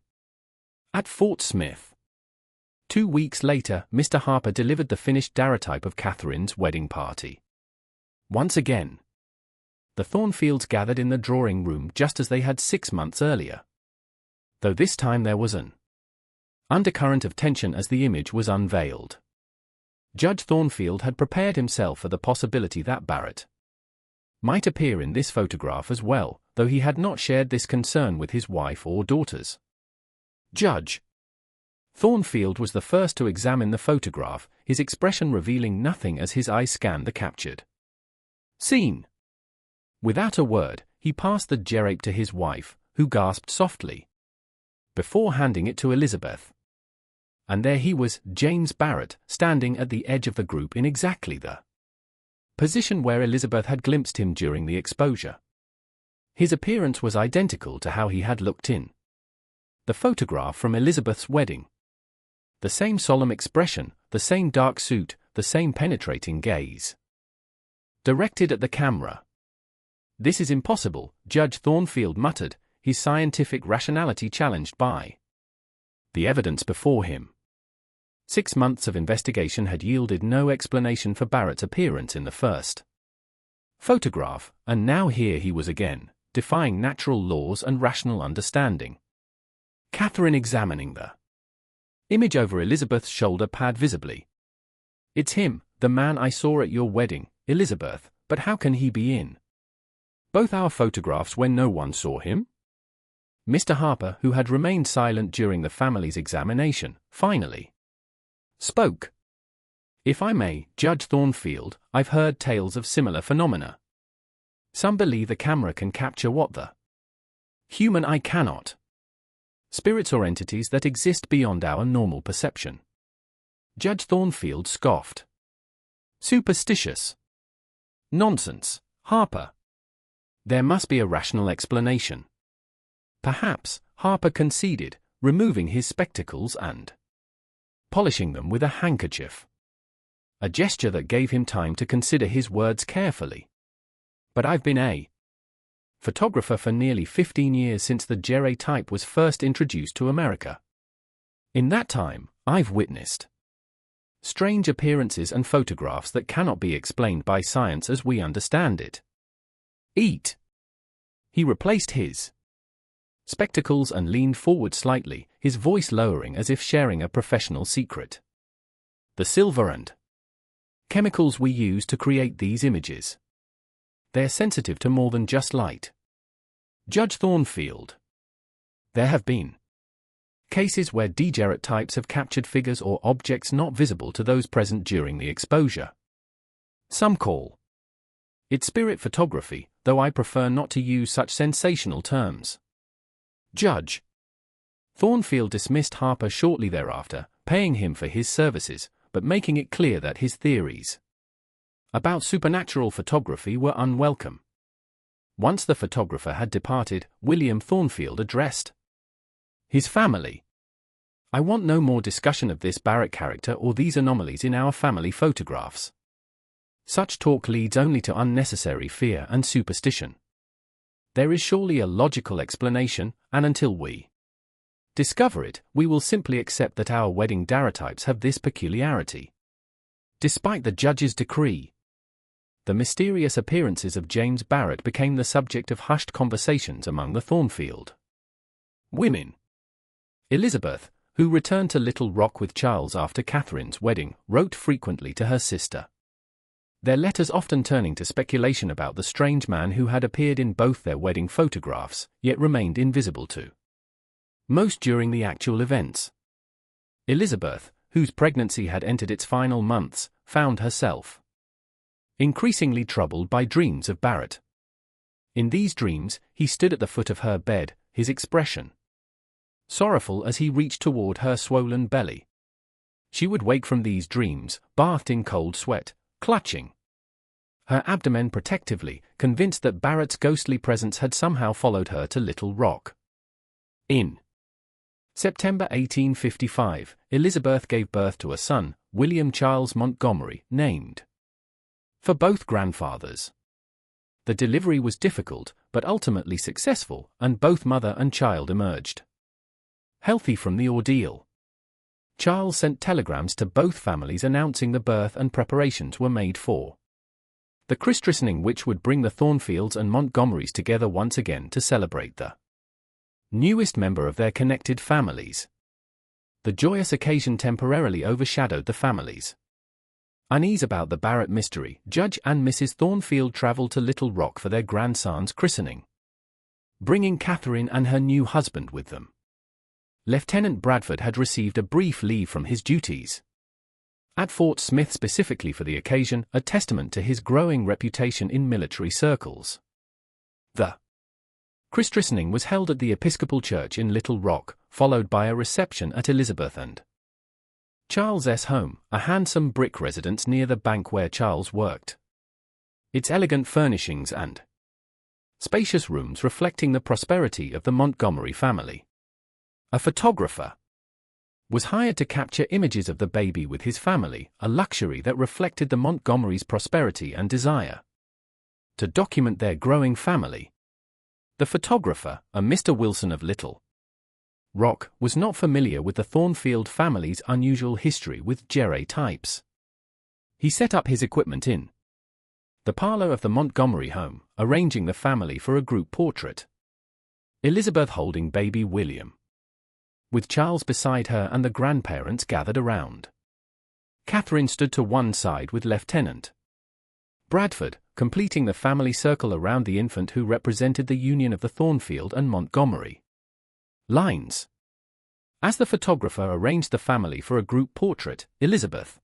at Fort Smith. 2 weeks later, Mr. Harper delivered the finished daguerreotype of Catherine's wedding party. Once again, the Thornfields gathered in the drawing room just as they had 6 months earlier, though this time there was an undercurrent of tension as the image was unveiled. Judge Thornfield had prepared himself for the possibility that Barrett might appear in this photograph as well, though he had not shared this concern with his wife or daughters. Judge Thornfield was the first to examine the photograph, his expression revealing nothing as his eyes scanned the captured scene. Without a word, he passed the gerard to his wife, who gasped softly before handing it to Elizabeth. And there he was, James Barrett, standing at the edge of the group in exactly the position where Elizabeth had glimpsed him during the exposure. His appearance was identical to how he had looked in the photograph from Elizabeth's wedding. The same solemn expression, the same dark suit, the same penetrating gaze. Directed at the camera. "This is impossible," Judge Thornfield muttered, his scientific rationality challenged by the evidence before him. 6 months of investigation had yielded no explanation for Barrett's appearance in the first photograph, and now here he was again, defying natural laws and rational understanding. Catherine examining the image over Elizabeth's shoulder pad visibly. "It's him, the man I saw at your wedding, Elizabeth, but how can he be in both our photographs when no one saw him?" Mr. Harper, who had remained silent during the family's examination, finally spoke. "If I may, Judge Thornfield, I've heard tales of similar phenomena. Some believe the camera can capture what the human eye cannot. Spirits or entities that exist beyond our normal perception." Judge Thornfield scoffed. "Superstitious. Nonsense, Harper. There must be a rational explanation." "Perhaps," Harper conceded, removing his spectacles and polishing them with a handkerchief. A gesture that gave him time to consider his words carefully. "But I've been a photographer for nearly 15 years since the Gere type was first introduced to America. In that time, I've witnessed strange appearances and photographs that cannot be explained by science as we understand it." He replaced his spectacles and leaned forward slightly, his voice lowering as if sharing a professional secret. "The silver and chemicals we use to create these images. They're sensitive to more than just light. Judge Thornfield. There have been cases where daguerreotypes have captured figures or objects not visible to those present during the exposure. Some call it spirit photography, though I prefer not to use such sensational terms." Judge Thornfield dismissed Harper shortly thereafter, paying him for his services, but making it clear that his theories about supernatural photography were unwelcome. Once the photographer had departed, William Thornfield addressed his family. "I want no more discussion of this Barrett character or these anomalies in our family photographs. Such talk leads only to unnecessary fear and superstition. There is surely a logical explanation, and until we discover it, we will simply accept that our wedding daguerreotypes have this peculiarity." Despite the judge's decree, the mysterious appearances of James Barrett became the subject of hushed conversations among the Thornfield women. Elizabeth, who returned to Little Rock with Charles after Catherine's wedding, wrote frequently to her sister. Their letters often turning to speculation about the strange man who had appeared in both their wedding photographs, yet remained invisible to most during the actual events. Elizabeth, whose pregnancy had entered its final months, found herself increasingly troubled by dreams of Barrett. In these dreams, he stood at the foot of her bed, his expression sorrowful as he reached toward her swollen belly. She would wake from these dreams, bathed in cold sweat, clutching her abdomen protectively, convinced that Barrett's ghostly presence had somehow followed her to Little Rock. In September 1855, Elizabeth gave birth to a son, William Charles Montgomery, named for both grandfathers. The delivery was difficult, but ultimately successful, and both mother and child emerged healthy from the ordeal. Charles sent telegrams to both families announcing the birth, and preparations were made for the christening, which would bring the Thornfields and Montgomerys together once again to celebrate the newest member of their connected families. The joyous occasion temporarily overshadowed the families' unease about the Barrett mystery. Judge and Mrs. Thornfield traveled to Little Rock for their grandson's christening, bringing Catherine and her new husband with them. Lieutenant Bradford had received a brief leave from his duties at Fort Smith specifically for the occasion, a testament to his growing reputation in military circles. The christening was held at the Episcopal Church in Little Rock, followed by a reception at Elizabeth and Charles' home, a handsome brick residence near the bank where Charles worked. Its elegant furnishings and spacious rooms reflecting the prosperity of the Montgomery family. A photographer was hired to capture images of the baby with his family, a luxury that reflected the Montgomerys' prosperity and desire to document their growing family. The photographer, a Mr. Wilson of Little Rock, was not familiar with the Thornfield family's unusual history with daguerreotypes. He set up his equipment in the parlor of the Montgomery home, arranging the family for a group portrait. Elizabeth holding baby William, with Charles beside her and the grandparents gathered around. Catherine stood to one side with Lieutenant Bradford, completing the family circle around the infant who represented the union of the Thornfield and Montgomery lines. As the photographer arranged the family for a group portrait, Elizabeth,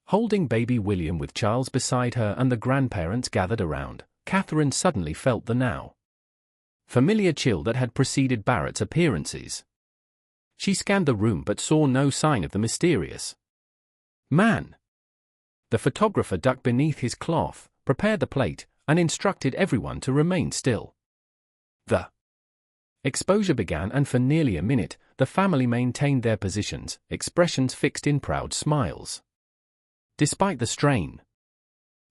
holding baby William with Charles beside her and the grandparents gathered around, Catherine suddenly felt the now familiar chill that had preceded Barrett's appearances. She scanned the room but saw no sign of the mysterious man. The photographer ducked beneath his cloth, prepared the plate, and instructed everyone to remain still. The exposure began, and for nearly a minute, the family maintained their positions, expressions fixed in proud smiles. Despite the strain,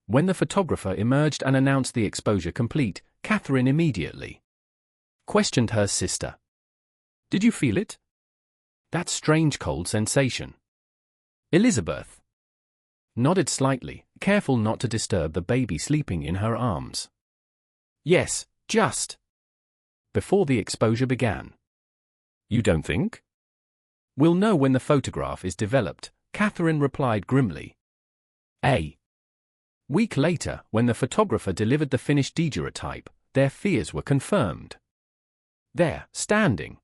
when the photographer emerged and announced the exposure complete, Catherine immediately questioned her sister. "Did you feel it? That strange cold sensation?" Elizabeth nodded slightly, careful not to disturb the baby sleeping in her arms. "Yes, just before the exposure began." "You don't think?" "We'll know when the photograph is developed," Catherine replied grimly. A week later, when the photographer delivered the finished daguerreotype, their fears were confirmed. There, standing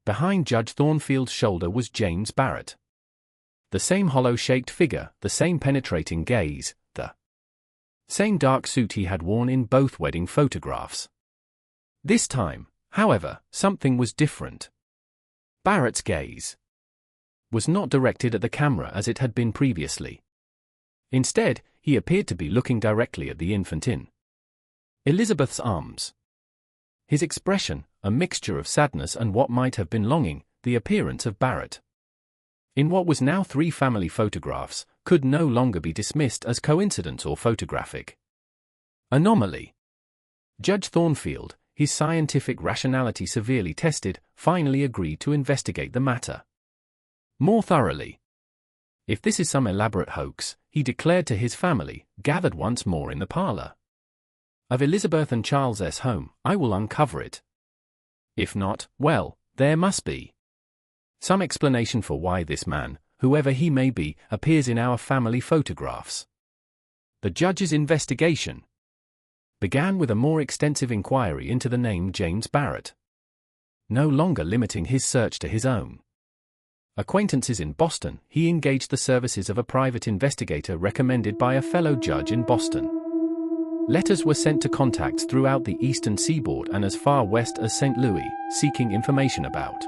behind Judge Thornfield's shoulder, was James Barrett. The same hollow-shaped figure, the same penetrating gaze, the same dark suit he had worn in both wedding photographs. This time, however, something was different. Barrett's gaze was not directed at the camera as it had been previously. Instead, he appeared to be looking directly at the infant in Elizabeth's arms. His expression, a mixture of sadness and what might have been longing, the appearance of Barrett in what was now 3 family photographs, could no longer be dismissed as coincidence or photographic anomaly. Judge Thornfield, his scientific rationality severely tested, finally agreed to investigate the matter more thoroughly. If this is some elaborate hoax, he declared to his family, gathered once more in the parlor of Elizabeth and Charles's home, I will uncover it. If not, well, there must be some explanation for why this man, whoever he may be, appears in our family photographs. The judge's investigation began with a more extensive inquiry into the name James Barrett, no longer limiting his search to his own acquaintances in Boston. He engaged the services of a private investigator recommended by a fellow judge in Boston. Letters were sent to contacts throughout the eastern seaboard and as far west as St. Louis, seeking information about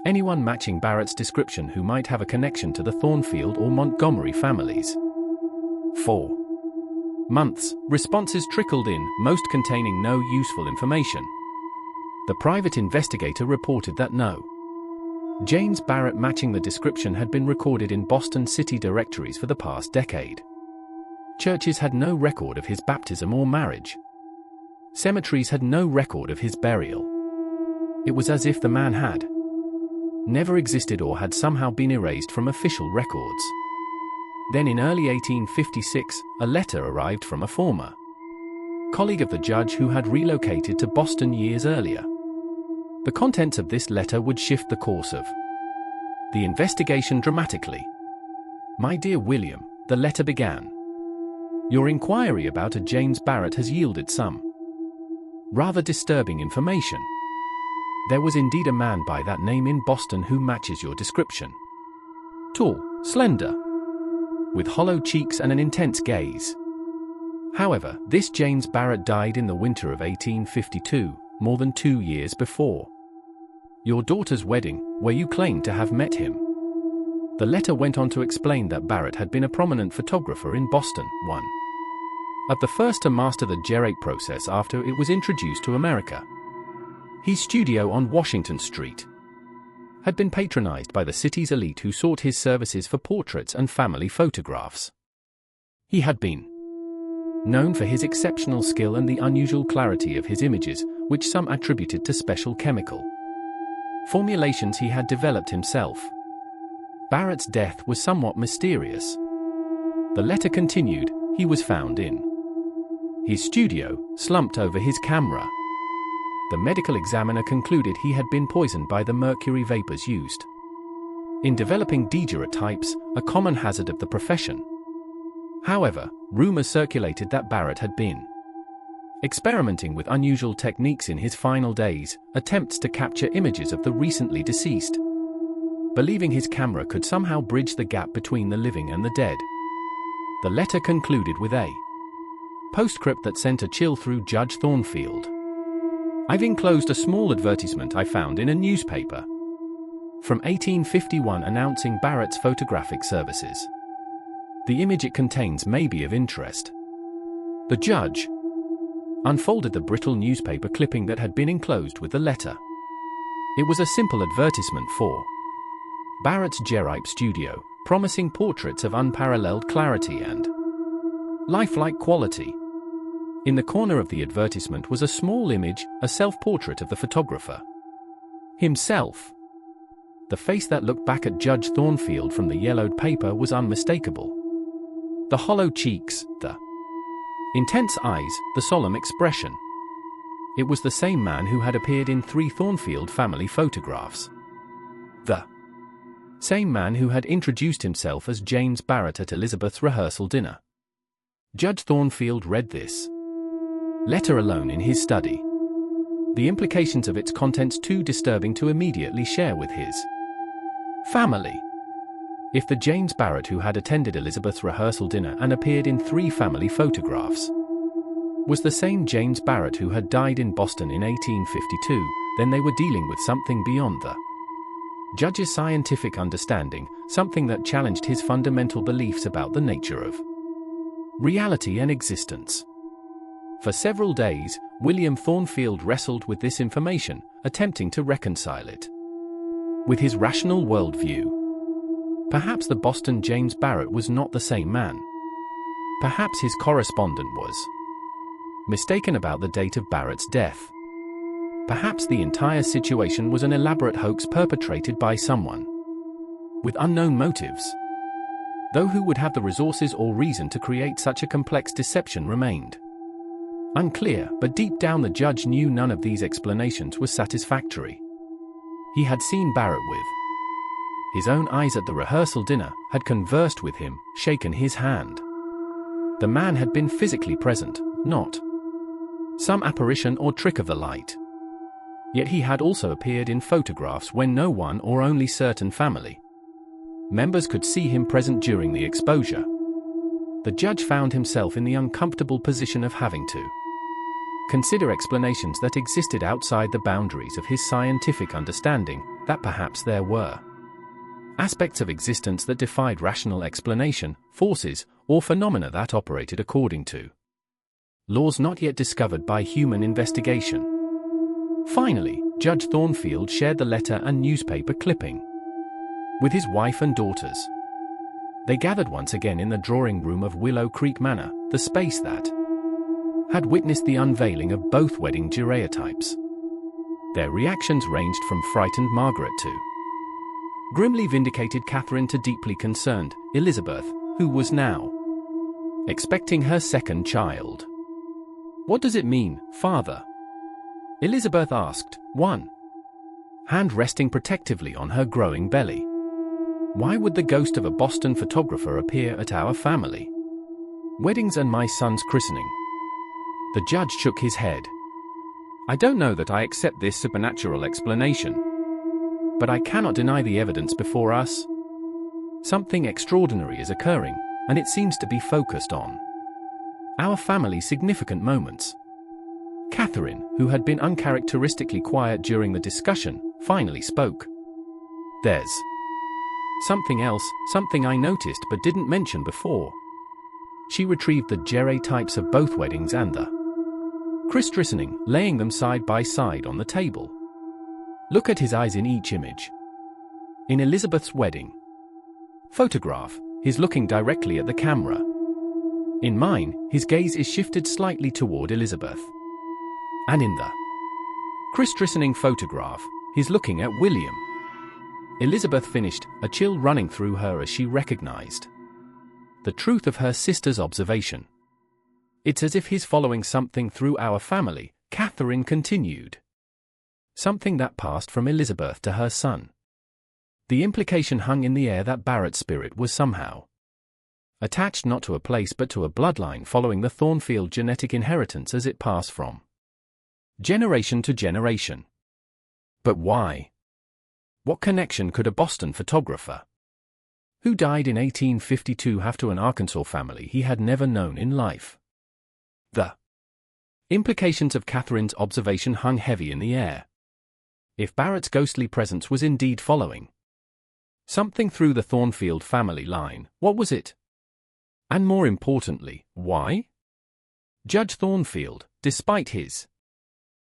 anyone matching Barrett's description who might have a connection to the Thornfield or Montgomery families. 4 months, responses trickled in, most containing no useful information. The private investigator reported that no James Barrett matching the description had been recorded in Boston city directories for the past decade. Churches had no record of his baptism or marriage. Cemeteries had no record of his burial. It was as if the man had never existed or had somehow been erased from official records. Then in early 1856, a letter arrived from a former colleague of the judge who had relocated to Boston years earlier. The contents of this letter would shift the course of the investigation dramatically. "My dear William," the letter began, "your inquiry about a James Barrett has yielded some rather disturbing information. There was indeed a man by that name in Boston who matches your description. Tall, slender, with hollow cheeks and an intense gaze. However, this James Barrett died in the winter of 1852, more than 2 years before your daughter's wedding, where you claimed to have met him." The letter went on to explain that Barrett had been a prominent photographer in Boston, one of the first to master the Barrett process after it was introduced to America. His studio on Washington Street had been patronized by the city's elite who sought his services for portraits and family photographs. He had been known for his exceptional skill and the unusual clarity of his images, which some attributed to special chemical formulations he had developed himself. Barrett's death was somewhat mysterious. The letter continued, he was found in his studio, slumped over his camera. The medical examiner concluded he had been poisoned by the mercury vapors used in developing daguerreotypes, a common hazard of the profession. However, rumors circulated that Barrett had been experimenting with unusual techniques in his final days, attempts to capture images of the recently deceased, believing his camera could somehow bridge the gap between the living and the dead. The letter concluded with a postscript that sent a chill through Judge Thornfield. I've enclosed a small advertisement I found in a newspaper from 1851 announcing Barrett's photographic services. The image it contains may be of interest. The judge unfolded the brittle newspaper clipping that had been enclosed with the letter. It was a simple advertisement for Barrett's Barrett studio, promising portraits of unparalleled clarity and lifelike quality. In the corner of the advertisement was a small image, a self-portrait of the photographer himself. The face that looked back at Judge Thornfield from the yellowed paper was unmistakable. The hollow cheeks, the intense eyes, the solemn expression. It was the same man who had appeared in 3 Thornfield family photographs. The same man who had introduced himself as James Barrett at Elizabeth's rehearsal dinner. Judge Thornfield read this letter alone in his study. The implications of its contents too disturbing to immediately share with his family. If the James Barrett who had attended Elizabeth's rehearsal dinner and appeared in 3 family photographs was the same James Barrett who had died in Boston in 1852, then they were dealing with something beyond the judge's scientific understanding, something that challenged his fundamental beliefs about the nature of reality and existence. For several days, William Thornfield wrestled with this information, attempting to reconcile it with his rational worldview. Perhaps the Boston James Barrett was not the same man. Perhaps his correspondent was mistaken about the date of Barrett's death. Perhaps the entire situation was an elaborate hoax perpetrated by someone with unknown motives. Though who would have the resources or reason to create such a complex deception remained unclear, but deep down the judge knew none of these explanations was satisfactory. He had seen Barrett with his own eyes at the rehearsal dinner, had conversed with him, shaken his hand. The man had been physically present, not some apparition or trick of the light. Yet he had also appeared in photographs when no one or only certain family members could see him present during the exposure. The judge found himself in the uncomfortable position of having to consider explanations that existed outside the boundaries of his scientific understanding, that perhaps there were aspects of existence that defied rational explanation, forces, or phenomena that operated according to laws not yet discovered by human investigation. Finally, Judge Thornfield shared the letter and newspaper clipping with his wife and daughters. They gathered once again in the drawing room of Willow Creek Manor, the space that had witnessed the unveiling of both wedding daguerreotypes. Their reactions ranged from frightened Margaret to grimly vindicated Catherine to deeply concerned Elizabeth, who was now expecting her second child. "What does it mean, Father?" Elizabeth asked, one hand resting protectively on her growing belly. "Why would the ghost of a Boston photographer appear at our family weddings and my son's christening?" The judge shook his head. "I don't know that I accept this supernatural explanation, but I cannot deny the evidence before us. Something extraordinary is occurring, and it seems to be focused on our family's significant moments." Catherine, who had been uncharacteristically quiet during the discussion, finally spoke. "There's something else, something I noticed but didn't mention before. She retrieved the daguerreotypes of both weddings and the christening, laying them side by side on the table. Look at his eyes in each image. In Elizabeth's wedding photograph, he's looking directly at the camera. In mine, his gaze is shifted slightly toward Elizabeth. And in the christening photograph, he's looking at William. Elizabeth finished, a chill running through her as she recognized the truth of her sister's observation. It's as if he's following something through our family, Catherine continued. Something that passed from Elizabeth to her son. The implication hung in the air that Barrett's spirit was somehow attached not to a place but to a bloodline following the Thornfield genetic inheritance as it passed from generation to generation. But why? What connection could a Boston photographer who died in 1852 have to an Arkansas family he had never known in life? The implications of Catherine's observation hung heavy in the air. If Barrett's ghostly presence was indeed following something through the Thornfield family line, what was it? And more importantly, why? Judge Thornfield, despite his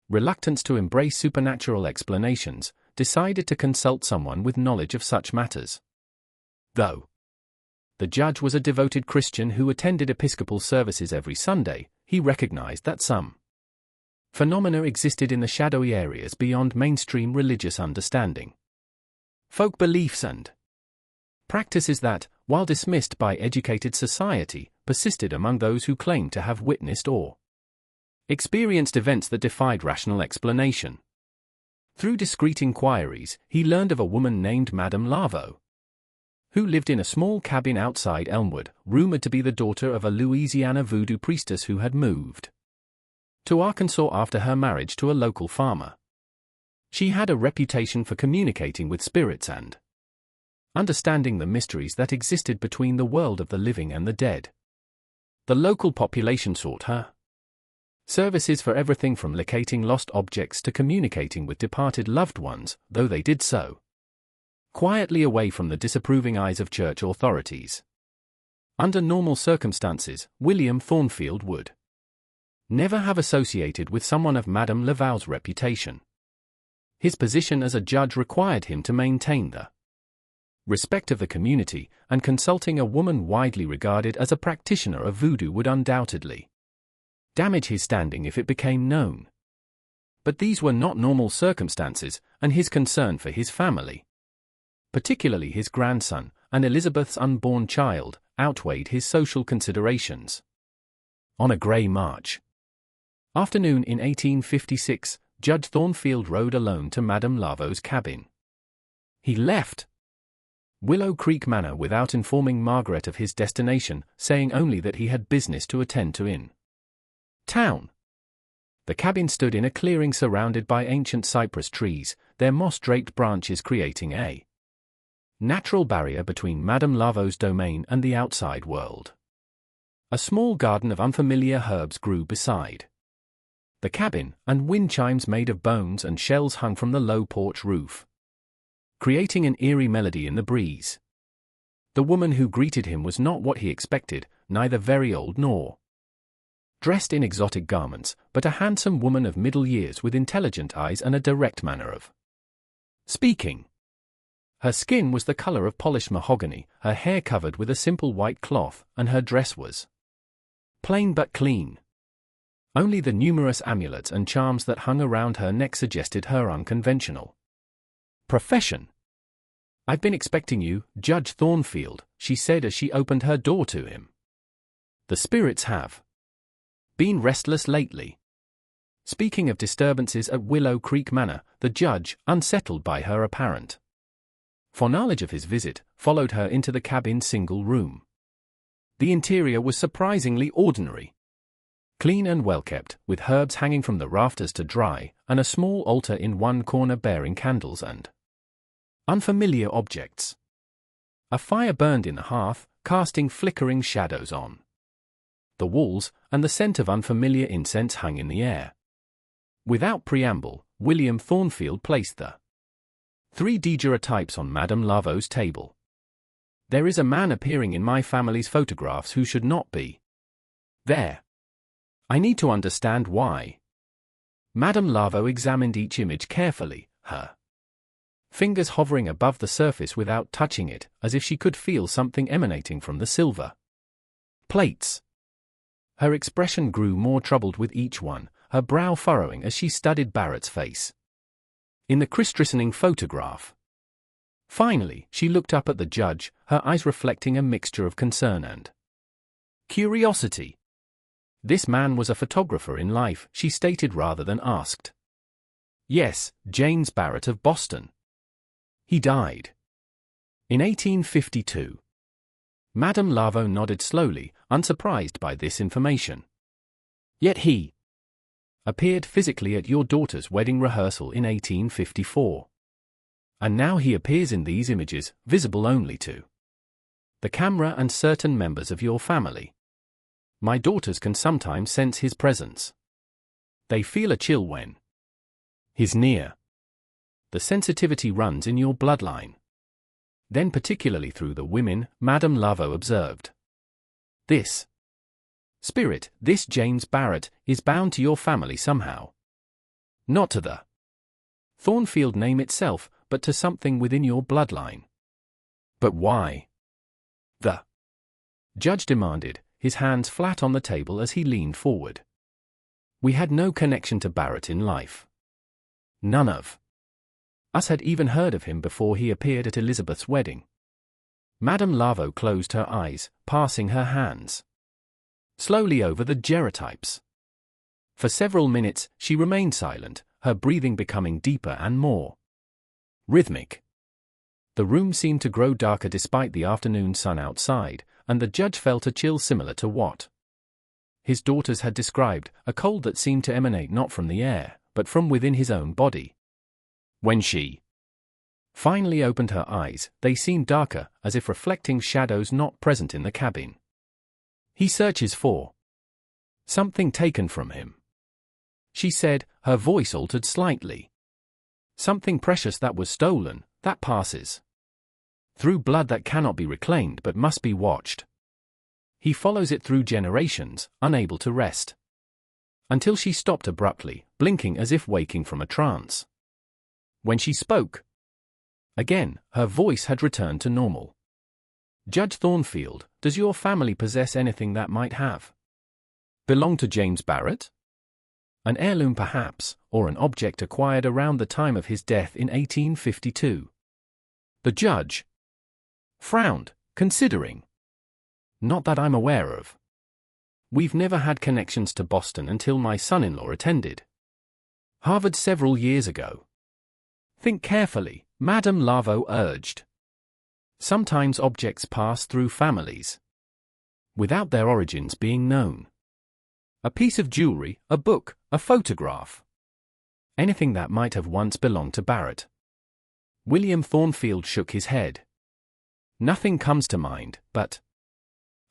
reluctance to embrace supernatural explanations, decided to consult someone with knowledge of such matters. Though the judge was a devoted Christian who attended Episcopal services every Sunday, he recognized that some phenomena existed in the shadowy areas beyond mainstream religious understanding. Folk beliefs and practices that, while dismissed by educated society, persisted among those who claimed to have witnessed or experienced events that defied rational explanation. Through discreet inquiries, he learned of a woman named Madame Lavo, who lived in a small cabin outside Elmwood, rumored to be the daughter of a Louisiana voodoo priestess who had moved to Arkansas after her marriage to a local farmer. She had a reputation for communicating with spirits and understanding the mysteries that existed between the world of the living and the dead. The local population sought her services for everything from locating lost objects to communicating with departed loved ones, though they did so quietly away from the disapproving eyes of church authorities. Under normal circumstances, William Thornfield would never have associated with someone of Madame Lavo's reputation. His position as a judge required him to maintain the respect of the community, and consulting a woman widely regarded as a practitioner of voodoo would undoubtedly damage his standing if it became known. But these were not normal circumstances, and his concern for his family, particularly his grandson and Elizabeth's unborn child, outweighed his social considerations. On a grey March afternoon in 1856, Judge Thornfield rode alone to Madame Lavo's cabin. He left Willow Creek Manor without informing Margaret of his destination, saying only that he had business to attend to in town. The cabin stood in a clearing surrounded by ancient cypress trees, their moss-draped branches creating a natural barrier between Madame Lavo's domain and the outside world. A small garden of unfamiliar herbs grew beside the cabin, and wind chimes made of bones and shells hung from the low porch roof, creating an eerie melody in the breeze. The woman who greeted him was not what he expected, neither very old nor dressed in exotic garments, but a handsome woman of middle years with intelligent eyes and a direct manner of speaking. Her skin was the color of polished mahogany, her hair covered with a simple white cloth, and her dress was plain but clean. Only the numerous amulets and charms that hung around her neck suggested her unconventional profession. "I've been expecting you, Judge Thornfield," she said as she opened her door to him. "The spirits have been restless lately." Speaking of disturbances at Willow Creek Manor, the judge, unsettled by her apparent foreknowledge of his visit, followed her into the cabin's single room. The interior was surprisingly ordinary. Clean and well-kept, with herbs hanging from the rafters to dry, and a small altar in one corner bearing candles and unfamiliar objects. A fire burned in the hearth, casting flickering shadows on the walls, and the scent of unfamiliar incense hung in the air. Without preamble, William Thornfield placed the 3 daguerreotypes on Madame Lavo's table. "There is a man appearing in my family's photographs who should not be There. I need to understand why. Madame Lavo examined each image carefully, her fingers hovering above the surface without touching it, as if she could feel something emanating from the silver plates. Her expression grew more troubled with each one, her brow furrowing as she studied Barrett's face in the christening photograph. Finally, she looked up at the judge, her eyes reflecting a mixture of concern and curiosity. This man was a photographer in life, she stated rather than asked. Yes, James Barrett of Boston. He died in 1852. Madame Lavo nodded slowly, unsurprised by this information. Yet he appeared physically at your daughter's wedding rehearsal in 1854. And now he appears in these images, visible only to the camera and certain members of your family. My daughters can sometimes sense his presence. They feel a chill when he's near. The sensitivity runs in your bloodline. Then particularly through the women, Madame Lavo observed. This spirit, this James Barrett, is bound to your family somehow. Not to the Thornfield name itself, but to something within your bloodline. But why? The judge demanded, his hands flat on the table as he leaned forward. We had no connection to Barrett in life. None of us had even heard of him before he appeared at Elizabeth's wedding. Madame Lavo closed her eyes, passing her hands slowly over the gerotypes. For several minutes, she remained silent, her breathing becoming deeper and more rhythmic. The room seemed to grow darker despite the afternoon sun outside, and the judge felt a chill similar to what his daughters had described, a cold that seemed to emanate not from the air, but from within his own body. When she finally opened her eyes, they seemed darker, as if reflecting shadows not present in the cabin. He searches for something taken from him, she said, her voice altered slightly. Something precious that was stolen, that passes through blood that cannot be reclaimed but must be watched. He follows it through generations, unable to rest. Until she stopped abruptly, blinking as if waking from a trance. When she spoke again, her voice had returned to normal. Judge Thornfield, does your family possess anything that might have belonged to James Barrett? An heirloom perhaps, or an object acquired around the time of his death in 1852. The judge frowned, considering. Not that I'm aware of. We've never had connections to Boston until my son-in-law attended Harvard several years ago. Think carefully, Madame Lavo urged. Sometimes objects pass through families without their origins being known. A piece of jewelry, a book, a photograph. Anything that might have once belonged to Barrett. William Thornfield shook his head. Nothing comes to mind, but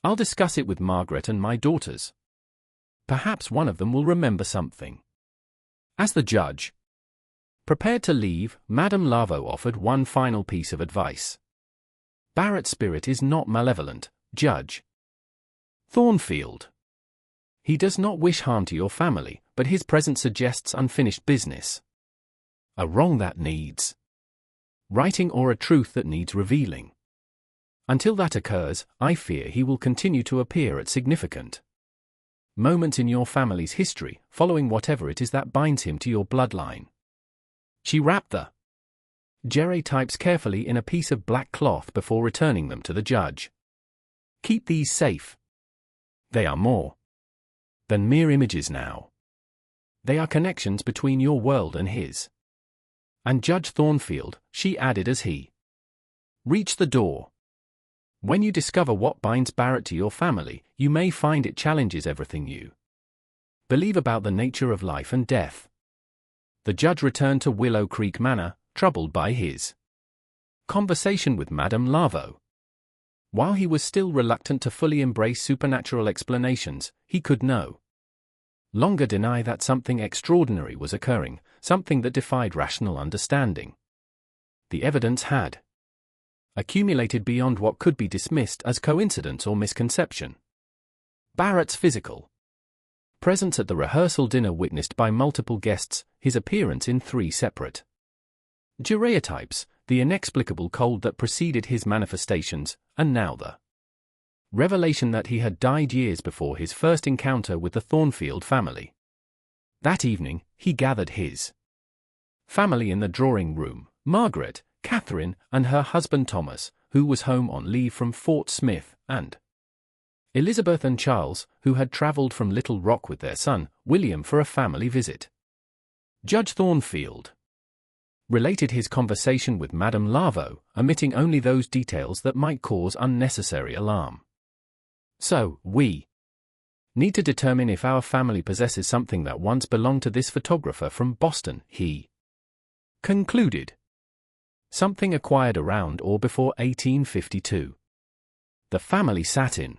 I'll discuss it with Margaret and my daughters. Perhaps one of them will remember something. As the judge prepared to leave, Madame Lavo offered one final piece of advice. Barrett's spirit is not malevolent, Judge Thornfield. He does not wish harm to your family, but his presence suggests unfinished business. A wrong that needs righting or a truth that needs revealing. Until that occurs, I fear he will continue to appear at significant moments in your family's history, following whatever it is that binds him to your bloodline. She wrapped the gerotypes carefully in a piece of black cloth before returning them to the judge. Keep these safe. They are more than mere images now. They are connections between your world and his. And Judge Thornfield, she added as he reached the door. When you discover what binds Barrett to your family, you may find it challenges everything you believe about the nature of life and death. The judge returned to Willow Creek Manor, troubled by his conversation with Madame Lavo. While he was still reluctant to fully embrace supernatural explanations, he could no longer deny that something extraordinary was occurring, something that defied rational understanding. The evidence had accumulated beyond what could be dismissed as coincidence or misconception. Barrett's physical presence at the rehearsal dinner witnessed by multiple guests, his appearance in 3 separate daguerreotypes, the inexplicable cold that preceded his manifestations, and now the revelation that he had died years before his first encounter with the Thornfield family. That evening, he gathered his family in the drawing room: Margaret, Catherine, and her husband Thomas, who was home on leave from Fort Smith, and Elizabeth and Charles, who had traveled from Little Rock with their son, William, for a family visit. Judge Thornfield related his conversation with Madame Larveau, omitting only those details that might cause unnecessary alarm. "So, we need to determine if our family possesses something that once belonged to this photographer from Boston," he concluded. "Something acquired around or before 1852. The family sat in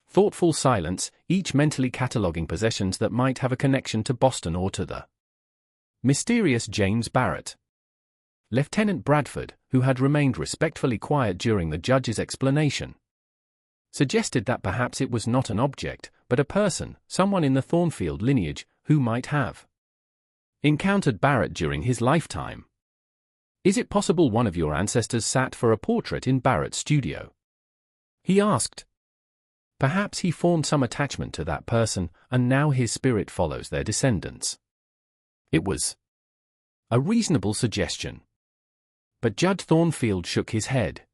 thoughtful silence, each mentally cataloguing possessions that might have a connection to Boston or to the mysterious James Barrett. Lieutenant Bradford, who had remained respectfully quiet during the judge's explanation, suggested that perhaps it was not an object, but a person, someone in the Thornfield lineage, who might have encountered Barrett during his lifetime. "Is it possible one of your ancestors sat for a portrait in Barrett's studio?" he asked. "Perhaps he formed some attachment to that person, and now his spirit follows their descendants." It was a reasonable suggestion. But Judge Thornfield shook his head.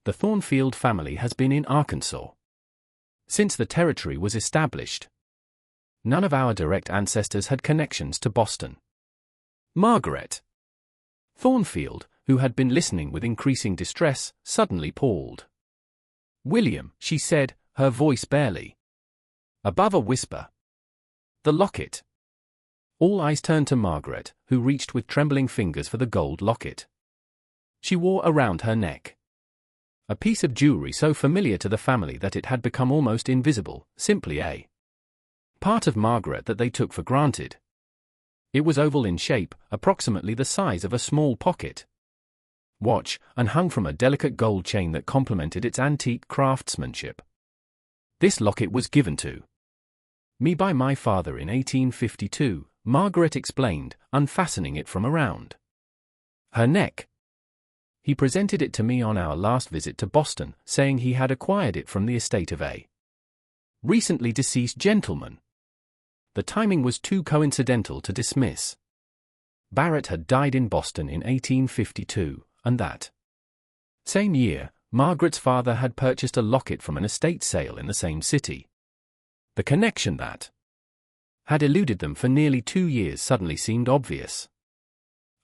"The Thornfield family has been in Arkansas since the territory was established. None of our direct ancestors had connections to Boston." Margaret Thornfield, who had been listening with increasing distress, suddenly paused. "William," she said, her voice barely above a whisper. "The locket." All eyes turned to Margaret, who reached with trembling fingers for the gold locket she wore around her neck. A piece of jewelry so familiar to the family that it had become almost invisible, simply a part of Margaret that they took for granted. It was oval in shape, approximately the size of a small pocket watch, and hung from a delicate gold chain that complemented its antique craftsmanship. "This locket was given to me by my father in 1852, Margaret explained, unfastening it from around her neck. "He presented it to me on our last visit to Boston, saying he had acquired it from the estate of a recently deceased gentleman. The timing was too coincidental to dismiss. Barrett had died in Boston in 1852, and that same year, Margaret's father had purchased a locket from an estate sale in the same city. The connection that had eluded them for nearly 2 years suddenly seemed obvious.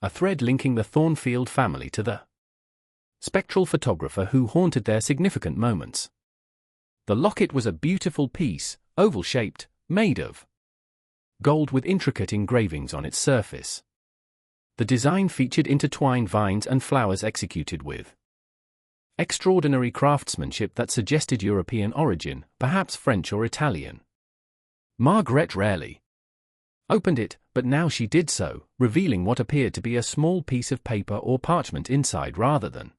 A thread linking the Thornfield family to the spectral photographer who haunted their significant moments. The locket was a beautiful piece, oval-shaped, made of gold with intricate engravings on its surface. The design featured intertwined vines and flowers executed with extraordinary craftsmanship that suggested European origin, perhaps French or Italian. Margaret rarely opened it, but now she did so, revealing what appeared to be a small piece of paper or parchment inside rather than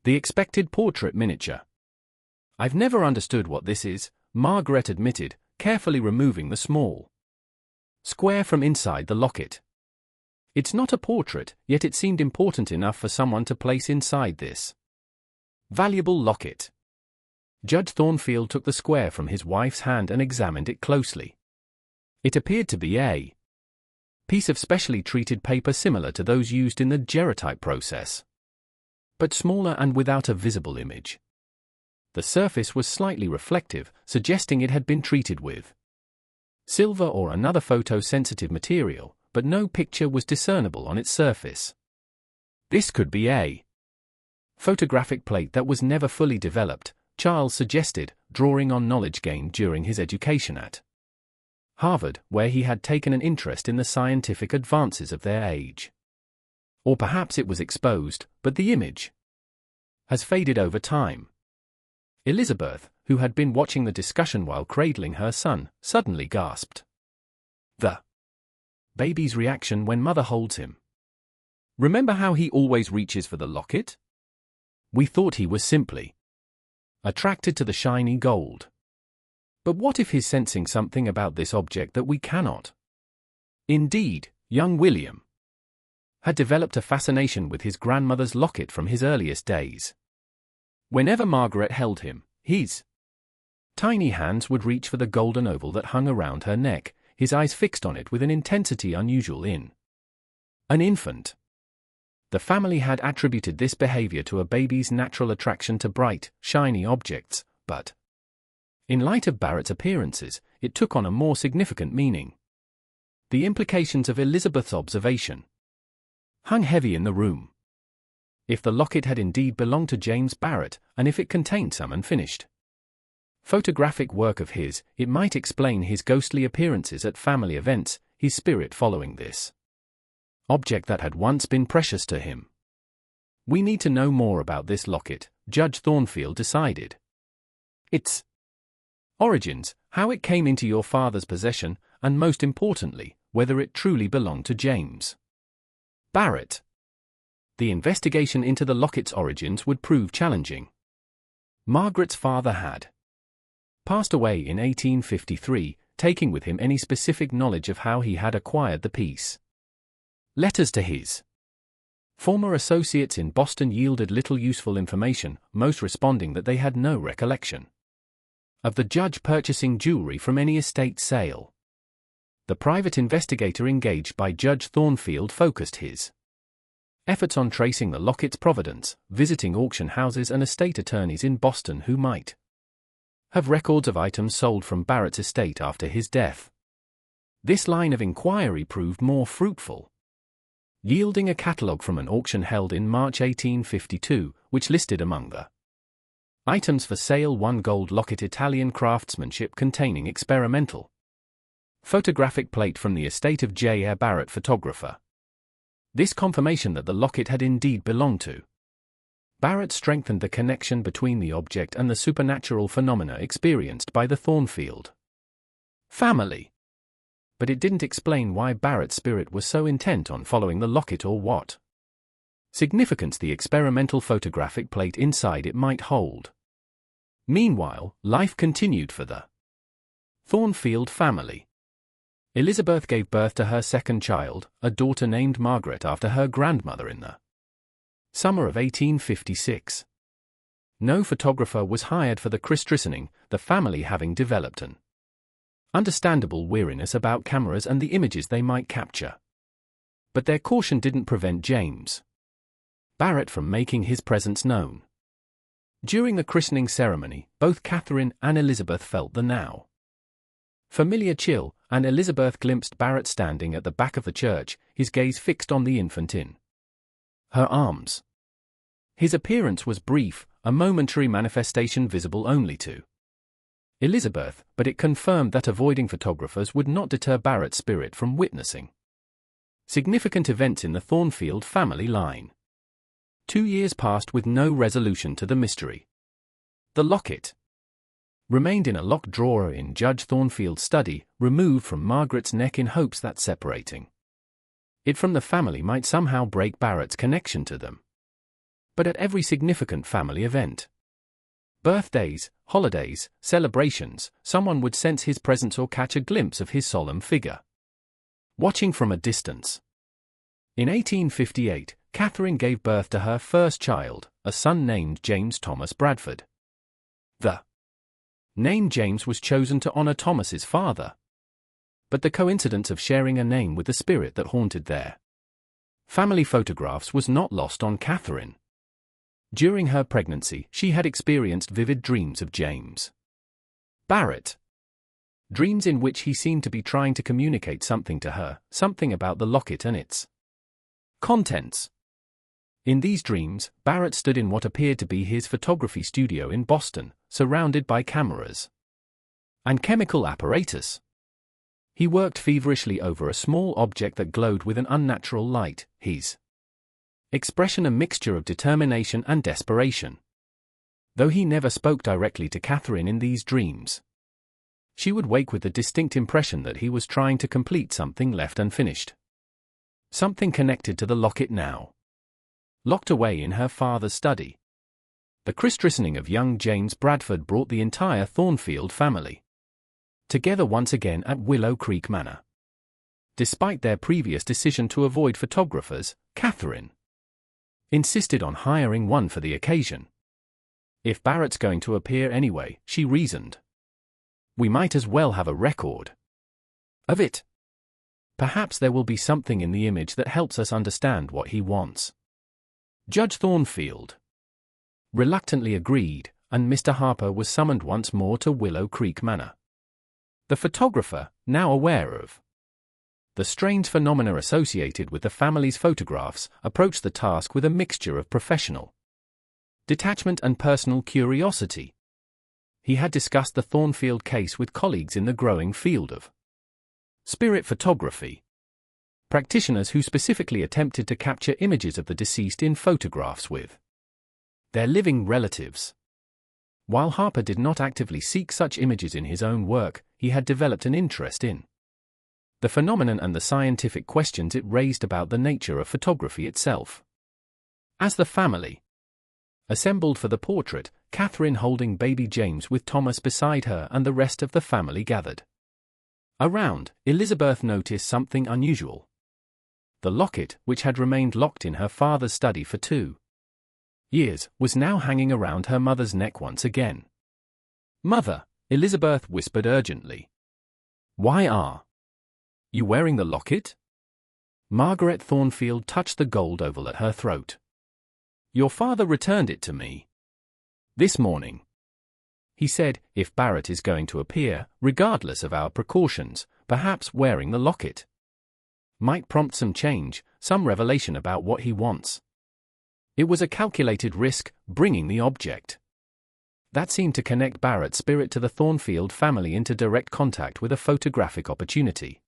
the expected portrait miniature. "I've never understood what this is," Margaret admitted, carefully removing the small square from inside the locket. "It's not a portrait, yet it seemed important enough for someone to place inside this valuable locket." Judge Thornfield took the square from his wife's hand and examined it closely. It appeared to be a piece of specially treated paper similar to those used in the daguerreotype process, but smaller and without a visible image. The surface was slightly reflective, suggesting it had been treated with silver or another photosensitive material, but no picture was discernible on its surface. "This could be a photographic plate that was never fully developed," Charles suggested, drawing on knowledge gained during his education at Harvard, where he had taken an interest in the scientific advances of their age. "Or perhaps it was exposed, but the image has faded over time." Elizabeth, who had been watching the discussion while cradling her son, suddenly gasped. The baby's reaction when mother holds him. "Remember how he always reaches for the locket? We thought he was simply attracted to the shiny gold." But what if he's sensing something about this object that we cannot? Indeed, young William had developed a fascination with his grandmother's locket from his earliest days. Whenever Margaret held him, his tiny hands would reach for the golden oval that hung around her neck, his eyes fixed on it with an intensity unusual in an infant. The family had attributed this behavior to a baby's natural attraction to bright, shiny objects, but in light of Barrett's appearances, it took on a more significant meaning. The implications of Elizabeth's observation hung heavy in the room. If the locket had indeed belonged to James Barrett, and if it contained some unfinished photographic work of his, it might explain his ghostly appearances at family events, his spirit following this object that had once been precious to him. We need to know more about this locket, Judge Thornfield decided. Its origins, how it came into your father's possession, and most importantly, whether it truly belonged to James Barrett. The investigation into the locket's origins would prove challenging. Margaret's father had passed away in 1853, taking with him any specific knowledge of how he had acquired the piece. Letters to his former associates in Boston yielded little useful information, most responding that they had no recollection of the judge purchasing jewelry from any estate sale. The private investigator engaged by Judge Thornfield focused his efforts on tracing the locket's provenance, visiting auction houses and estate attorneys in Boston who might have records of items sold from Barrett's estate after his death. This line of inquiry proved more fruitful, yielding a catalogue from an auction held in March 1852, which listed among the items for sale one gold locket Italian craftsmanship containing experimental photographic plate from the estate of J. R. Barrett, photographer. This confirmation that the locket had indeed belonged to Barrett strengthened the connection between the object and the supernatural phenomena experienced by the Thornfield family. But it didn't explain why Barrett's spirit was so intent on following the locket or what significance the experimental photographic plate inside it might hold. Meanwhile, life continued for the Thornfield family. Elizabeth gave birth to her second child, a daughter named Margaret after her grandmother in the summer of 1856. No photographer was hired for the christening, the family having developed an understandable weariness about cameras and the images they might capture. But their caution didn't prevent James Barrett from making his presence known. During the christening ceremony, both Catherine and Elizabeth felt the now familiar chill, and Elizabeth glimpsed Barrett standing at the back of the church, his gaze fixed on the infant in her arms. His appearance was brief, a momentary manifestation visible only to Elizabeth, but it confirmed that avoiding photographers would not deter Barrett's spirit from witnessing significant events in the Thornfield family line. 2 years passed with no resolution to the mystery. The locket remained in a locked drawer in Judge Thornfield's study, removed from Margaret's neck in hopes that separating it from the family might somehow break Barrett's connection to them. But at every significant family event, birthdays, holidays, celebrations, someone would sense his presence or catch a glimpse of his solemn figure, watching from a distance. In 1858, Catherine gave birth to her first child, a son named James Thomas Bradford. The name James was chosen to honor Thomas's father. But the coincidence of sharing a name with the spirit that haunted their family photographs was not lost on Catherine. During her pregnancy, she had experienced vivid dreams of James Barrett. Dreams in which he seemed to be trying to communicate something to her, something about the locket and its contents. In these dreams, Barrett stood in what appeared to be his photography studio in Boston, surrounded by cameras and chemical apparatus. He worked feverishly over a small object that glowed with an unnatural light, his expression a mixture of determination and desperation. Though he never spoke directly to Catherine in these dreams, she would wake with the distinct impression that he was trying to complete something left unfinished. Something connected to the locket now locked away in her father's study. The christening of young James Bradford brought the entire Thornfield family together once again at Willow Creek Manor. Despite their previous decision to avoid photographers, Catherine insisted on hiring one for the occasion. If Barrett's going to appear anyway, she reasoned, we might as well have a record of it. Perhaps there will be something in the image that helps us understand what he wants. Judge Thornfield reluctantly agreed, and Mr. Harper was summoned once more to Willow Creek Manor. The photographer, now aware of the strange phenomena associated with the family's photographs, approached the task with a mixture of professional detachment and personal curiosity. He had discussed the Thornfield case with colleagues in the growing field of spirit photography, practitioners who specifically attempted to capture images of the deceased in photographs with their living relatives. While Harper did not actively seek such images in his own work, he had developed an interest in the phenomenon and the scientific questions it raised about the nature of photography itself. As the family assembled for the portrait, Catherine holding baby James with Thomas beside her and the rest of the family gathered around, Elizabeth noticed something unusual. The locket, which had remained locked in her father's study for 2 years, was now hanging around her mother's neck once again. "Mother," Elizabeth whispered urgently. "Why are you wearing the locket?" Margaret Thornfield touched the gold oval at her throat. "Your father returned it to me this morning. He said, if Barrett is going to appear, regardless of our precautions, perhaps wearing the locket might prompt some change, some revelation about what he wants. It was a calculated risk, bringing the object that seemed to connect Barrett's spirit to the Thornfield family into direct contact with a photographic opportunity.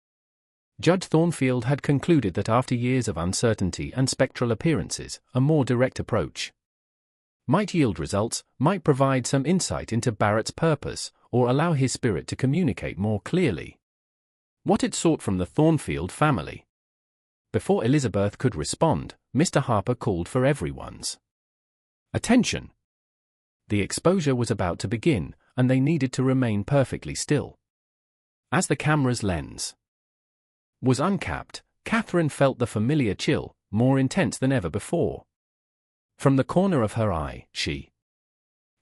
Judge Thornfield had concluded that after years of uncertainty and spectral appearances, a more direct approach might yield results, might provide some insight into Barrett's purpose, or allow his spirit to communicate more clearly what it sought from the Thornfield family. Before Elizabeth could respond, Mr. Harper called for everyone's attention. The exposure was about to begin, and they needed to remain perfectly still. As the camera's lens was uncapped, Catherine felt the familiar chill, more intense than ever before. From the corner of her eye, she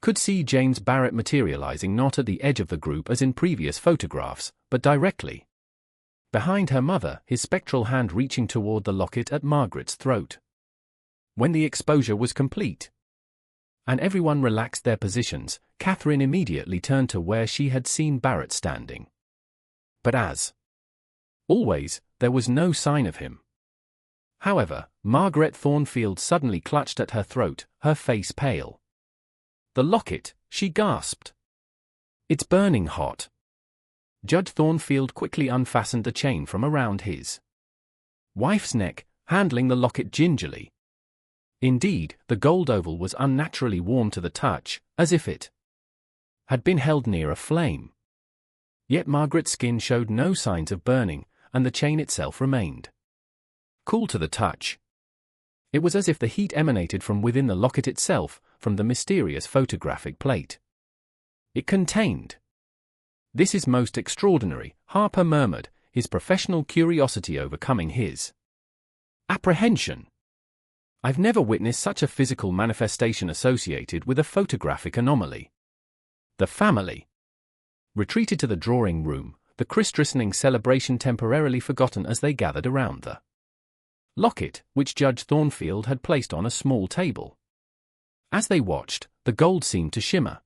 could see James Barrett materializing not at the edge of the group as in previous photographs, but directly behind her mother, his spectral hand reaching toward the locket at Margaret's throat. When the exposure was complete, and everyone relaxed their positions, Catherine immediately turned to where she had seen Barrett standing. But as always, there was no sign of him. However, Margaret Thornfield suddenly clutched at her throat, her face pale. "The locket," she gasped. "It's burning hot." Judge Thornfield quickly unfastened the chain from around his wife's neck, handling the locket gingerly. Indeed, the gold oval was unnaturally warm to the touch, as if it had been held near a flame. Yet Margaret's skin showed no signs of burning, and the chain itself remained cool to the touch. It was as if the heat emanated from within the locket itself, from the mysterious photographic plate it contained. "This is most extraordinary," Harper murmured, his professional curiosity overcoming his apprehension. "I've never witnessed such a physical manifestation associated with a photographic anomaly." The family retreated to the drawing room, the christening celebration temporarily forgotten as they gathered around the locket, which Judge Thornfield had placed on a small table. As they watched, the gold seemed to shimmer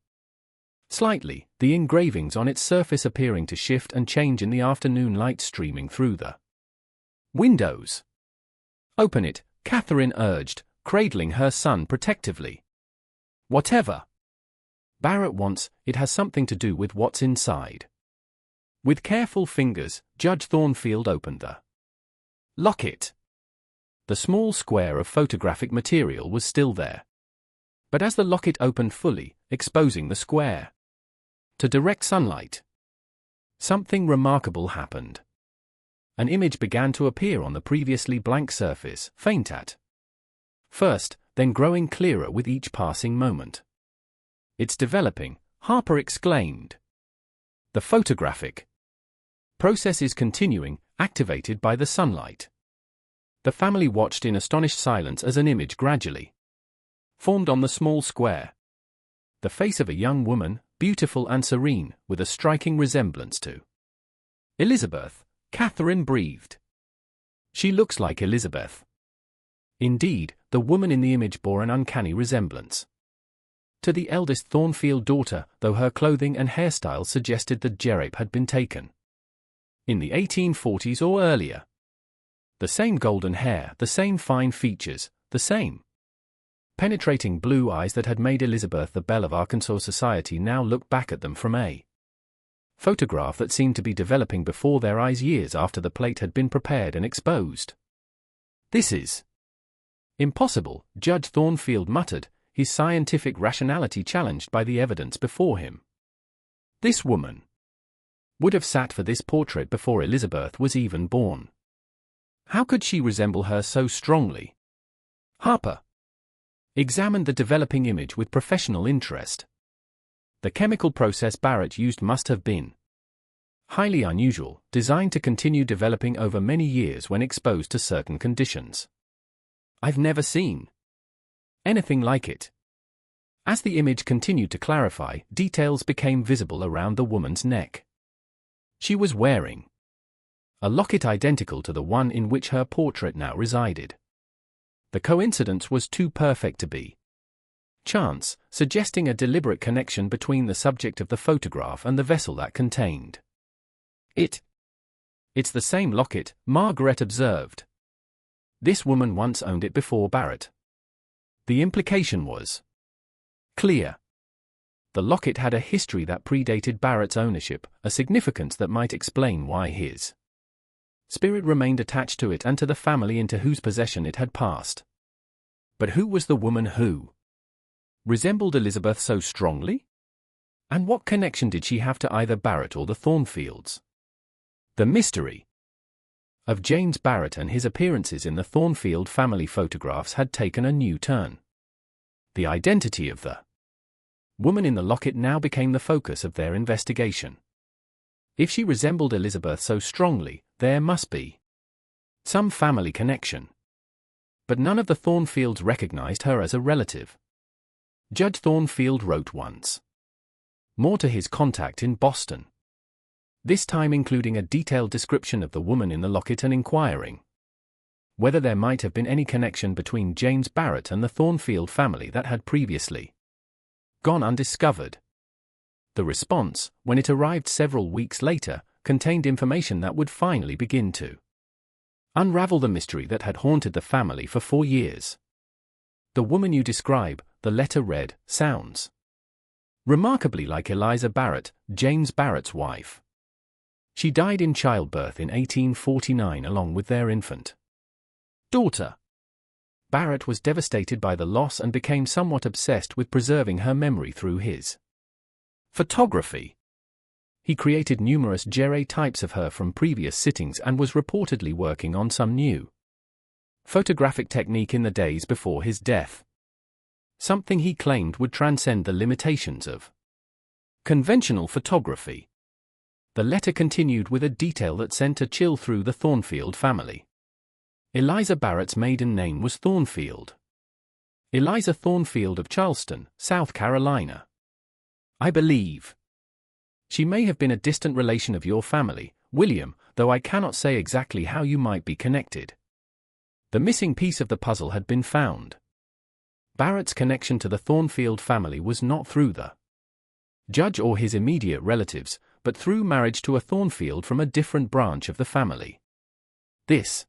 slightly, the engravings on its surface appearing to shift and change in the afternoon light streaming through the windows. "Open it," Catherine urged, cradling her son protectively. "Whatever Barrett wants, it has something to do with what's inside." With careful fingers, Judge Thornfield opened the locket. The small square of photographic material was still there. But as the locket opened fully, exposing the square to direct sunlight, something remarkable happened. An image began to appear on the previously blank surface, faint at first, then growing clearer with each passing moment. "It's developing," Harper exclaimed. The photographic process is continuing, activated by the sunlight. The family watched in astonished silence as an image gradually formed on the small square. The face of a young woman, beautiful and serene, with a striking resemblance to Elizabeth, Catherine breathed. She looks like Elizabeth. Indeed, the woman in the image bore an uncanny resemblance to the eldest Thornfield daughter, though her clothing and hairstyle suggested that Barrett had been taken in the 1840s or earlier. The same golden hair, the same fine features, the same penetrating blue eyes that had made Elizabeth the belle of Arkansas society now looked back at them from a photograph that seemed to be developing before their eyes years after the plate had been prepared and exposed. "This is impossible," Judge Thornfield muttered, his scientific rationality challenged by the evidence before him. "This woman would have sat for this portrait before Elizabeth was even born. How could she resemble her so strongly?" Harper examined the developing image with professional interest. The chemical process Barrett used must have been highly unusual, designed to continue developing over many years when exposed to certain conditions. "I've never seen anything like it." As the image continued to clarify, details became visible around the woman's neck. She was wearing a locket identical to the one in which her portrait now resided. The coincidence was too perfect to be chance, suggesting a deliberate connection between the subject of the photograph and the vessel that contained it. "It's the same locket," Margaret observed. "This woman once owned it before Barrett." The implication was clear. The locket had a history that predated Barrett's ownership, a significance that might explain why his spirit remained attached to it and to the family into whose possession it had passed. But who was the woman who resembled Elizabeth so strongly? And what connection did she have to either Barrett or the Thornfields? The mystery of James Barrett and his appearances in the Thornfield family photographs had taken a new turn. The identity of the woman in the locket now became the focus of their investigation. If she resembled Elizabeth so strongly, there must be some family connection. But none of the Thornfields recognized her as a relative. Judge Thornfield wrote once more to his contact in Boston, this time including a detailed description of the woman in the locket and inquiring whether there might have been any connection between James Barrett and the Thornfield family that had previously gone undiscovered. The response, when it arrived several weeks later, contained information that would finally begin to unravel the mystery that had haunted the family for 4 years. "The woman you describe," the letter read, "sounds remarkably like Eliza Barrett, James Barrett's wife. She died in childbirth in 1849 along with their infant daughter." Barrett was devastated by the loss and became somewhat obsessed with preserving her memory through his photography. He created numerous types of her from previous sittings and was reportedly working on some new photographic technique in the days before his death, something he claimed would transcend the limitations of conventional photography. The letter continued with a detail that sent a chill through the Thornfield family. Eliza Barrett's maiden name was Thornfield. Eliza Thornfield of Charleston, South Carolina. "I believe she may have been a distant relation of your family, William, though I cannot say exactly how you might be connected." The missing piece of the puzzle had been found. Barrett's connection to the Thornfield family was not through the judge or his immediate relatives, but through marriage to a Thornfield from a different branch of the family. This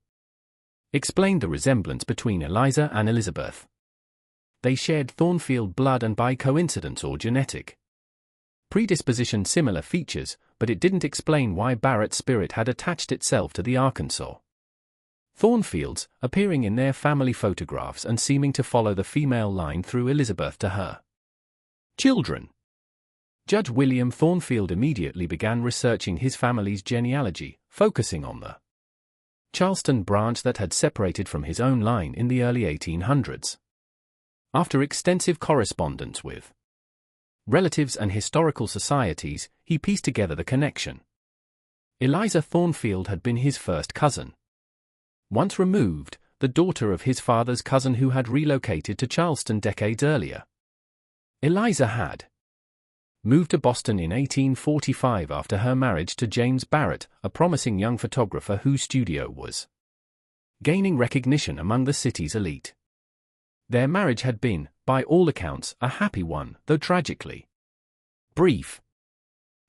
explained the resemblance between Eliza and Elizabeth. They shared Thornfield blood and by coincidence or genetic predisposition similar features, but it didn't explain why Barrett's spirit had attached itself to the Arkansas Thornfields, appearing in their family photographs and seeming to follow the female line through Elizabeth to her children. Judge William Thornfield immediately began researching his family's genealogy, focusing on the Charleston branch that had separated from his own line in the early 1800s. After extensive correspondence with relatives and historical societies, he pieced together the connection. Eliza Thornfield had been his first cousin. Once removed, the daughter of his father's cousin who had relocated to Charleston decades earlier. Eliza had moved to Boston in 1845 after her marriage to James Barrett, a promising young photographer whose studio was gaining recognition among the city's elite. Their marriage had been, by all accounts, a happy one, though tragically brief.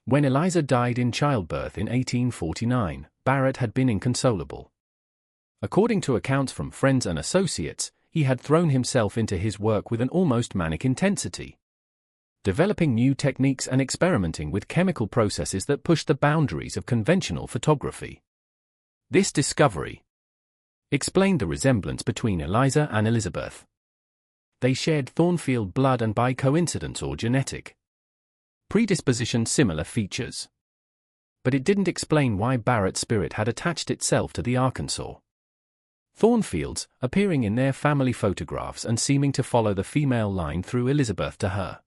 When Eliza died in childbirth in 1849, Barrett had been inconsolable. According to accounts from friends and associates, he had thrown himself into his work with an almost manic intensity, developing new techniques and experimenting with chemical processes that pushed the boundaries of conventional photography. This discovery explained the resemblance between Eliza and Elizabeth. They shared Thornfield blood and by coincidence or genetic predisposition similar features. But it didn't explain why Barrett's spirit had attached itself to the Arkansas Thornfields, appearing in their family photographs and seeming to follow the female line through Elizabeth to her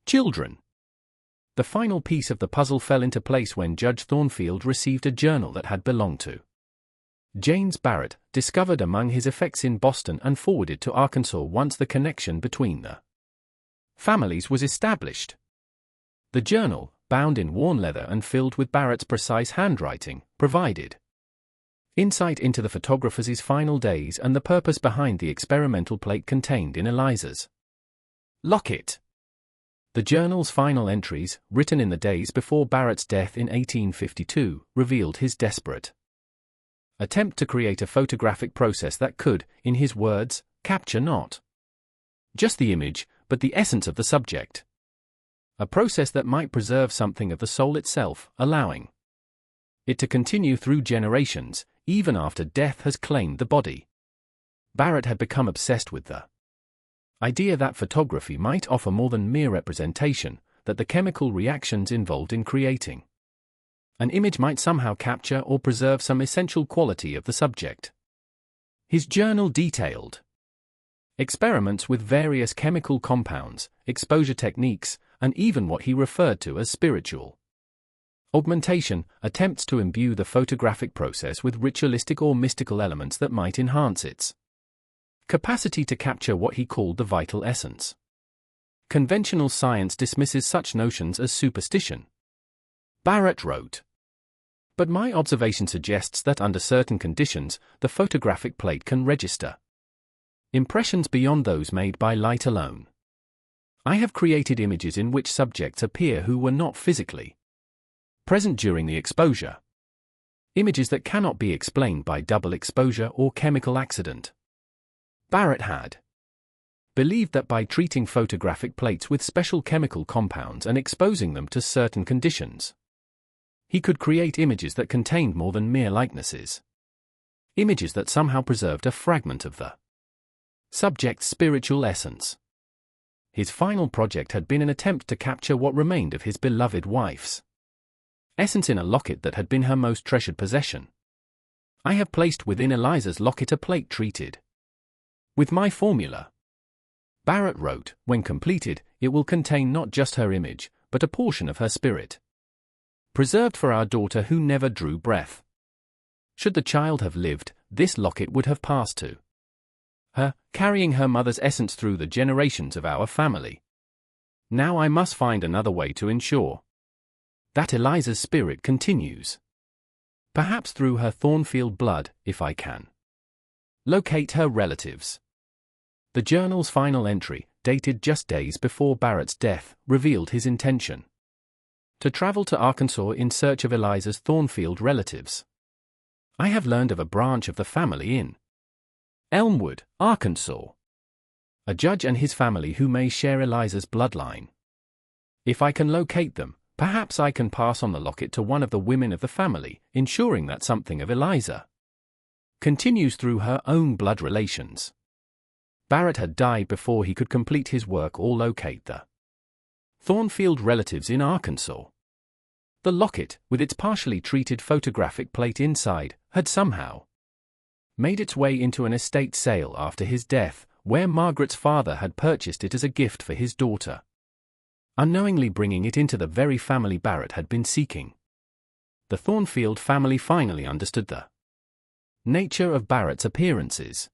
children. The final piece of the puzzle fell into place when Judge Thornfield received a journal that had belonged to James Barrett, discovered among his effects in Boston and forwarded to Arkansas once the connection between the families was established. The journal, bound in worn leather and filled with Barrett's precise handwriting, provided insight into the photographer's final days and the purpose behind the experimental plate contained in Eliza's locket. The journal's final entries, written in the days before Barrett's death in 1852, revealed his desperate attempt to create a photographic process that could, in his words, capture not just the image, but the essence of the subject. A process that might preserve something of the soul itself, allowing it to continue through generations, even after death has claimed the body. Barrett had become obsessed with the idea that photography might offer more than mere representation, that the chemical reactions involved in creating an image might somehow capture or preserve some essential quality of the subject. His journal detailed experiments with various chemical compounds, exposure techniques, and even what he referred to as spiritual augmentation, attempts to imbue the photographic process with ritualistic or mystical elements that might enhance its capacity to capture what he called the vital essence. Conventional science dismisses such notions as superstition. Barrett wrote, "But my observation suggests that under certain conditions, the photographic plate can register impressions beyond those made by light alone. I have created images in which subjects appear who were not physically present during the exposure. Images that cannot be explained by double exposure or chemical accident." Barrett had believed that by treating photographic plates with special chemical compounds and exposing them to certain conditions, he could create images that contained more than mere likenesses. Images that somehow preserved a fragment of the subject's spiritual essence. His final project had been an attempt to capture what remained of his beloved wife's essence in a locket that had been her most treasured possession. "I have placed within Eliza's locket a plate treated with my formula," Barrett wrote. "When completed, it will contain not just her image, but a portion of her spirit, preserved for our daughter who never drew breath. Should the child have lived, this locket would have passed to her, carrying her mother's essence through the generations of our family. Now I must find another way to ensure that Eliza's spirit continues. Perhaps through her Thornfield blood, if I can locate her relatives." The journal's final entry, dated just days before Barrett's death, revealed his intention to travel to Arkansas in search of Eliza's Thornfield relatives. "I have learned of a branch of the family in Elmwood, Arkansas, a judge and his family who may share Eliza's bloodline. If I can locate them, perhaps I can pass on the locket to one of the women of the family, ensuring that something of Eliza continues through her own blood relations." Barrett had died before he could complete his work or locate the Thornfield relatives in Arkansas. The locket, with its partially treated photographic plate inside, had somehow made its way into an estate sale after his death, where Margaret's father had purchased it as a gift for his daughter. unknowingly bringing it into the very family Barrett had been seeking. The Thornfield family finally understood the nature of Barrett's appearances.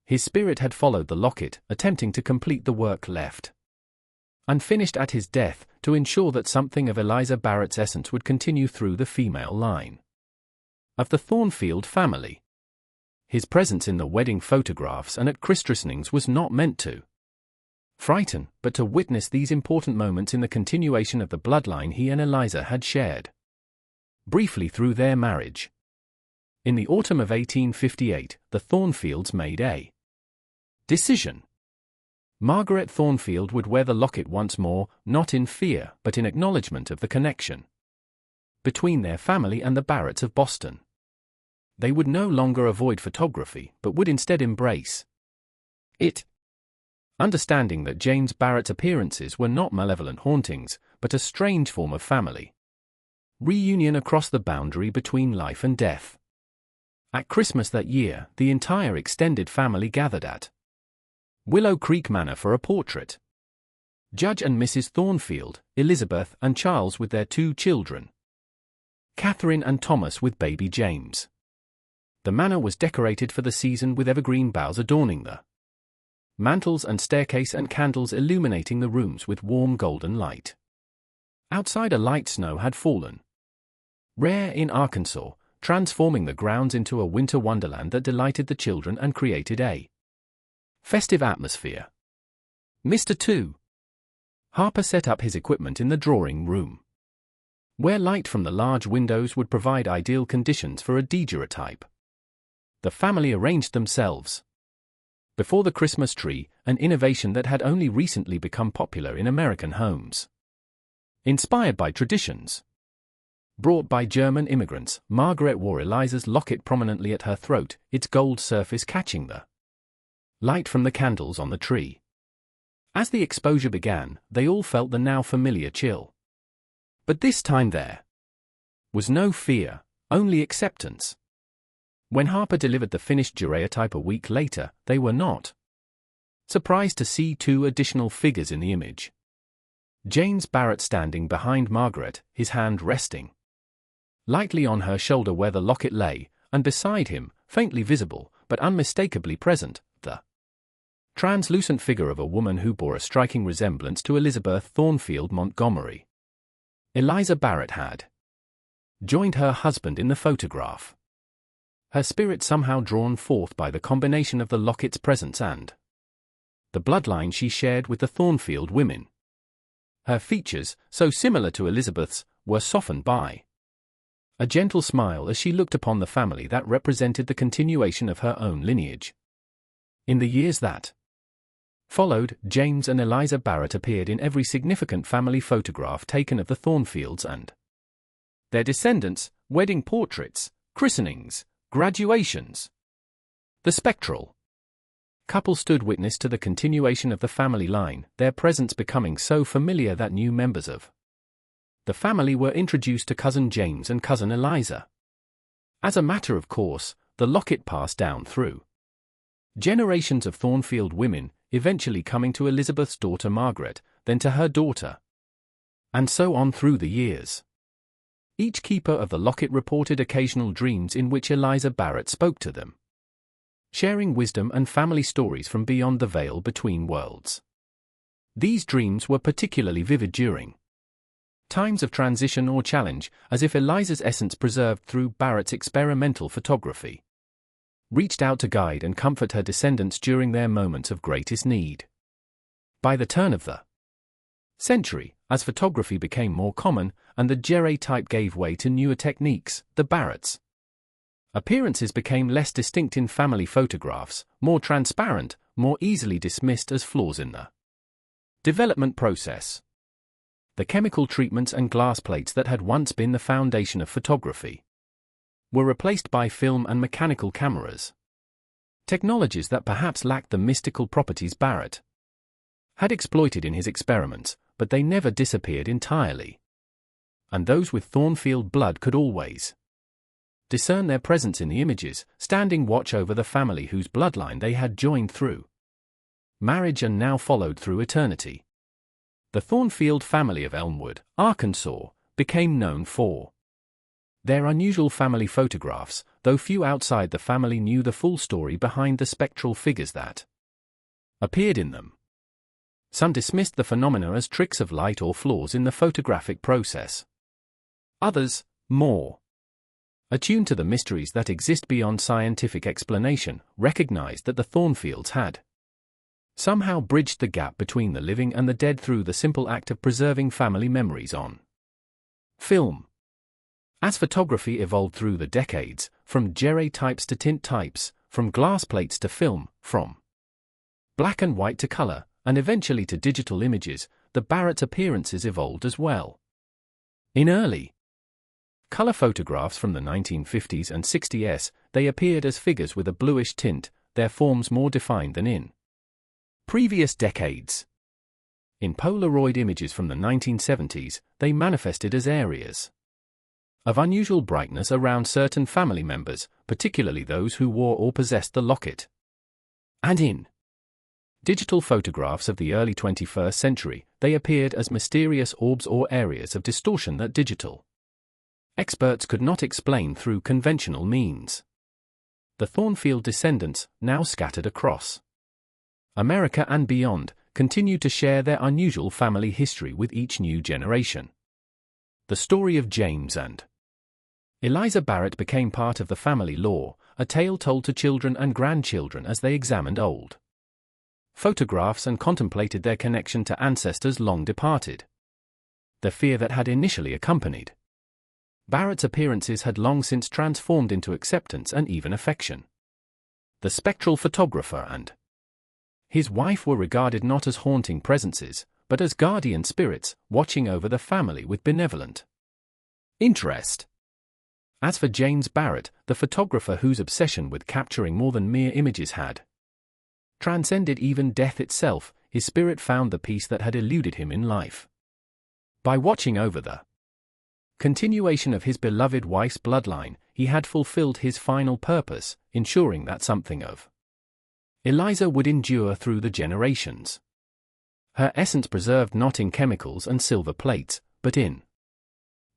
His spirit had followed the locket, attempting to complete the work left unfinished at his death, to ensure that something of Eliza Barrett's essence would continue through the female line of the Thornfield family. His presence in the wedding photographs and at christenings was not meant to frighten, but to witness these important moments in the continuation of the bloodline he and Eliza had shared briefly through their marriage. In the autumn of 1858, the Thornfields made a decision. Margaret Thornfield would wear the locket once more, not in fear but in acknowledgement of the connection between their family and the Barretts of Boston. They would no longer avoid photography but would instead embrace it, understanding that James Barrett's appearances were not malevolent hauntings, but a strange form of family reunion across the boundary between life and death. At Christmas that year, the entire extended family gathered at Willow Creek Manor for a portrait. Judge and Mrs. Thornfield, Elizabeth and Charles with their 2 children, Catherine and Thomas with baby James. The manor was decorated for the season with evergreen boughs adorning the mantels and staircase and candles illuminating the rooms with warm golden light. Outside, a light snow had fallen, rare in Arkansas, transforming the grounds into a winter wonderland that delighted the children and created a festive atmosphere. Mr. 2. Harper set up his equipment in the drawing room, where light from the large windows would provide ideal conditions for a daguerreotype. The family arranged themselves before the Christmas tree, an innovation that had only recently become popular in American homes. Inspired by traditions brought by German immigrants, Margaret wore Eliza's locket prominently at her throat, its gold surface catching the light from the candles on the tree. As the exposure began, they all felt the now familiar chill. But this time there was no fear, only acceptance. When Harper delivered the finished daguerreotype a week later, they were not surprised to see 2 additional figures in the image. James Barrett standing behind Margaret, his hand resting lightly on her shoulder where the locket lay, and beside him, faintly visible, but unmistakably present, the translucent figure of a woman who bore a striking resemblance to Elizabeth Thornfield Montgomery. Eliza Barrett had joined her husband in the photograph, her spirit somehow drawn forth by the combination of the locket's presence and the bloodline she shared with the Thornfield women. Her features, so similar to Elizabeth's, were softened by a gentle smile as she looked upon the family that represented the continuation of her own lineage. In the years that followed, James and Eliza Barrett appeared in every significant family photograph taken of the Thornfields and their descendants, wedding portraits, christenings, graduations. The spectral couple stood witness to the continuation of the family line, their presence becoming so familiar that new members of the family were introduced to Cousin James and Cousin Eliza. As a matter of course, the locket passed down through generations of Thornfield women, eventually coming to Elizabeth's daughter Margaret, then to her daughter, and so on through the years. Each keeper of the locket reported occasional dreams in which Eliza Barrett spoke to them, sharing wisdom and family stories from beyond the veil between worlds. These dreams were particularly vivid during times of transition or challenge, as if Eliza's essence preserved through Barrett's experimental photography reached out to guide and comfort her descendants during their moments of greatest need. By the turn of the century, as photography became more common and the daguerreotype gave way to newer techniques, the Barretts' appearances became less distinct in family photographs, more transparent, more easily dismissed as flaws in the development process. The chemical treatments and glass plates that had once been the foundation of photography were replaced by film and mechanical cameras, technologies that perhaps lacked the mystical properties Barrett had exploited in his experiments, but they never disappeared entirely. And those with Thornfield blood could always discern their presence in the images, standing watch over the family whose bloodline they had joined through marriage and now followed through eternity. The Thornfield family of Elmwood, Arkansas, became known for their unusual family photographs, though few outside the family knew the full story behind the spectral figures that appeared in them. Some dismissed the phenomena as tricks of light or flaws in the photographic process. Others, more attuned to the mysteries that exist beyond scientific explanation, recognized that the Thornfields had somehow bridged the gap between the living and the dead through the simple act of preserving family memories on film. As photography evolved through the decades, from daguerreotypes to tint types, from glass plates to film, from black and white to color, and eventually to digital images, the Barrett's appearances evolved as well. In early color photographs from the 1950s and 60s, they appeared as figures with a bluish tint, their forms more defined than in previous decades. In Polaroid images from the 1970s, they manifested as areas of unusual brightness around certain family members, particularly those who wore or possessed the locket. And in digital photographs of the early 21st century, they appeared as mysterious orbs or areas of distortion that digital experts could not explain through conventional means. The Thornfield descendants, now scattered across America and beyond, continued to share their unusual family history with each new generation. The story of James and Eliza Barrett became part of the family lore, a tale told to children and grandchildren as they examined old photographs and contemplated their connection to ancestors long departed. The fear that had initially accompanied Barrett's appearances had long since transformed into acceptance and even affection. The spectral photographer and his wife were regarded not as haunting presences, but as guardian spirits, watching over the family with benevolent interest. As for James Barrett, the photographer whose obsession with capturing more than mere images had transcended even death itself, his spirit found the peace that had eluded him in life. By watching over the continuation of his beloved wife's bloodline, he had fulfilled his final purpose, ensuring that something of Eliza would endure through the generations. Her essence preserved not in chemicals and silver plates, but in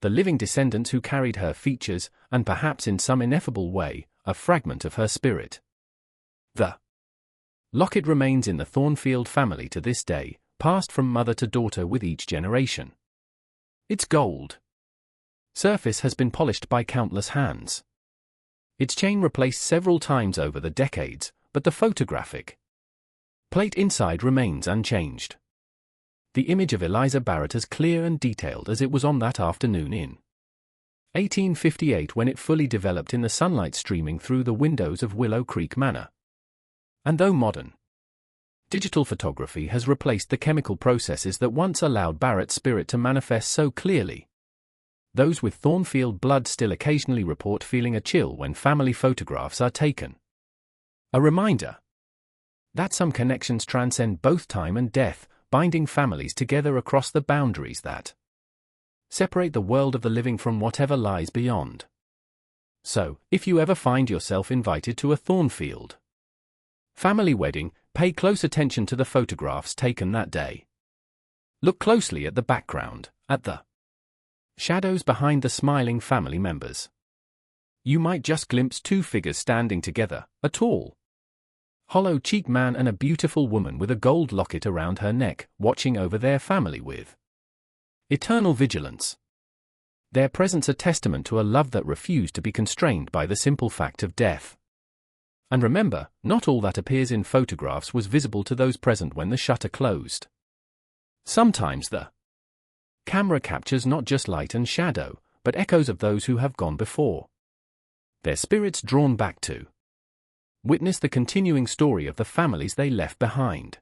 the living descendants who carried her features, and perhaps in some ineffable way, a fragment of her spirit. The locket remains in the Thornfield family to this day, passed from mother to daughter with each generation. Its gold surface has been polished by countless hands. Its chain replaced several times over the decades, but the photographic plate inside remains unchanged. The image of Eliza Barrett as clear and detailed as it was on that afternoon in 1858 when it fully developed in the sunlight streaming through the windows of Willow Creek Manor. And though modern digital photography has replaced the chemical processes that once allowed Barrett's spirit to manifest so clearly, those with Thornfield blood still occasionally report feeling a chill when family photographs are taken. A reminder that some connections transcend both time and death, binding families together across the boundaries that separate the world of the living from whatever lies beyond. So, if you ever find yourself invited to a Thornfield family wedding, pay close attention to the photographs taken that day. Look closely at the background, at the shadows behind the smiling family members. You might just glimpse two figures standing together, a tall, hollow-cheeked man and a beautiful woman with a gold locket around her neck, watching over their family with eternal vigilance. Their presence a testament to a love that refused to be constrained by the simple fact of death. And remember, not all that appears in photographs was visible to those present when the shutter closed. Sometimes the camera captures not just light and shadow, but echoes of those who have gone before, their spirits drawn back to witness the continuing story of the families they left behind.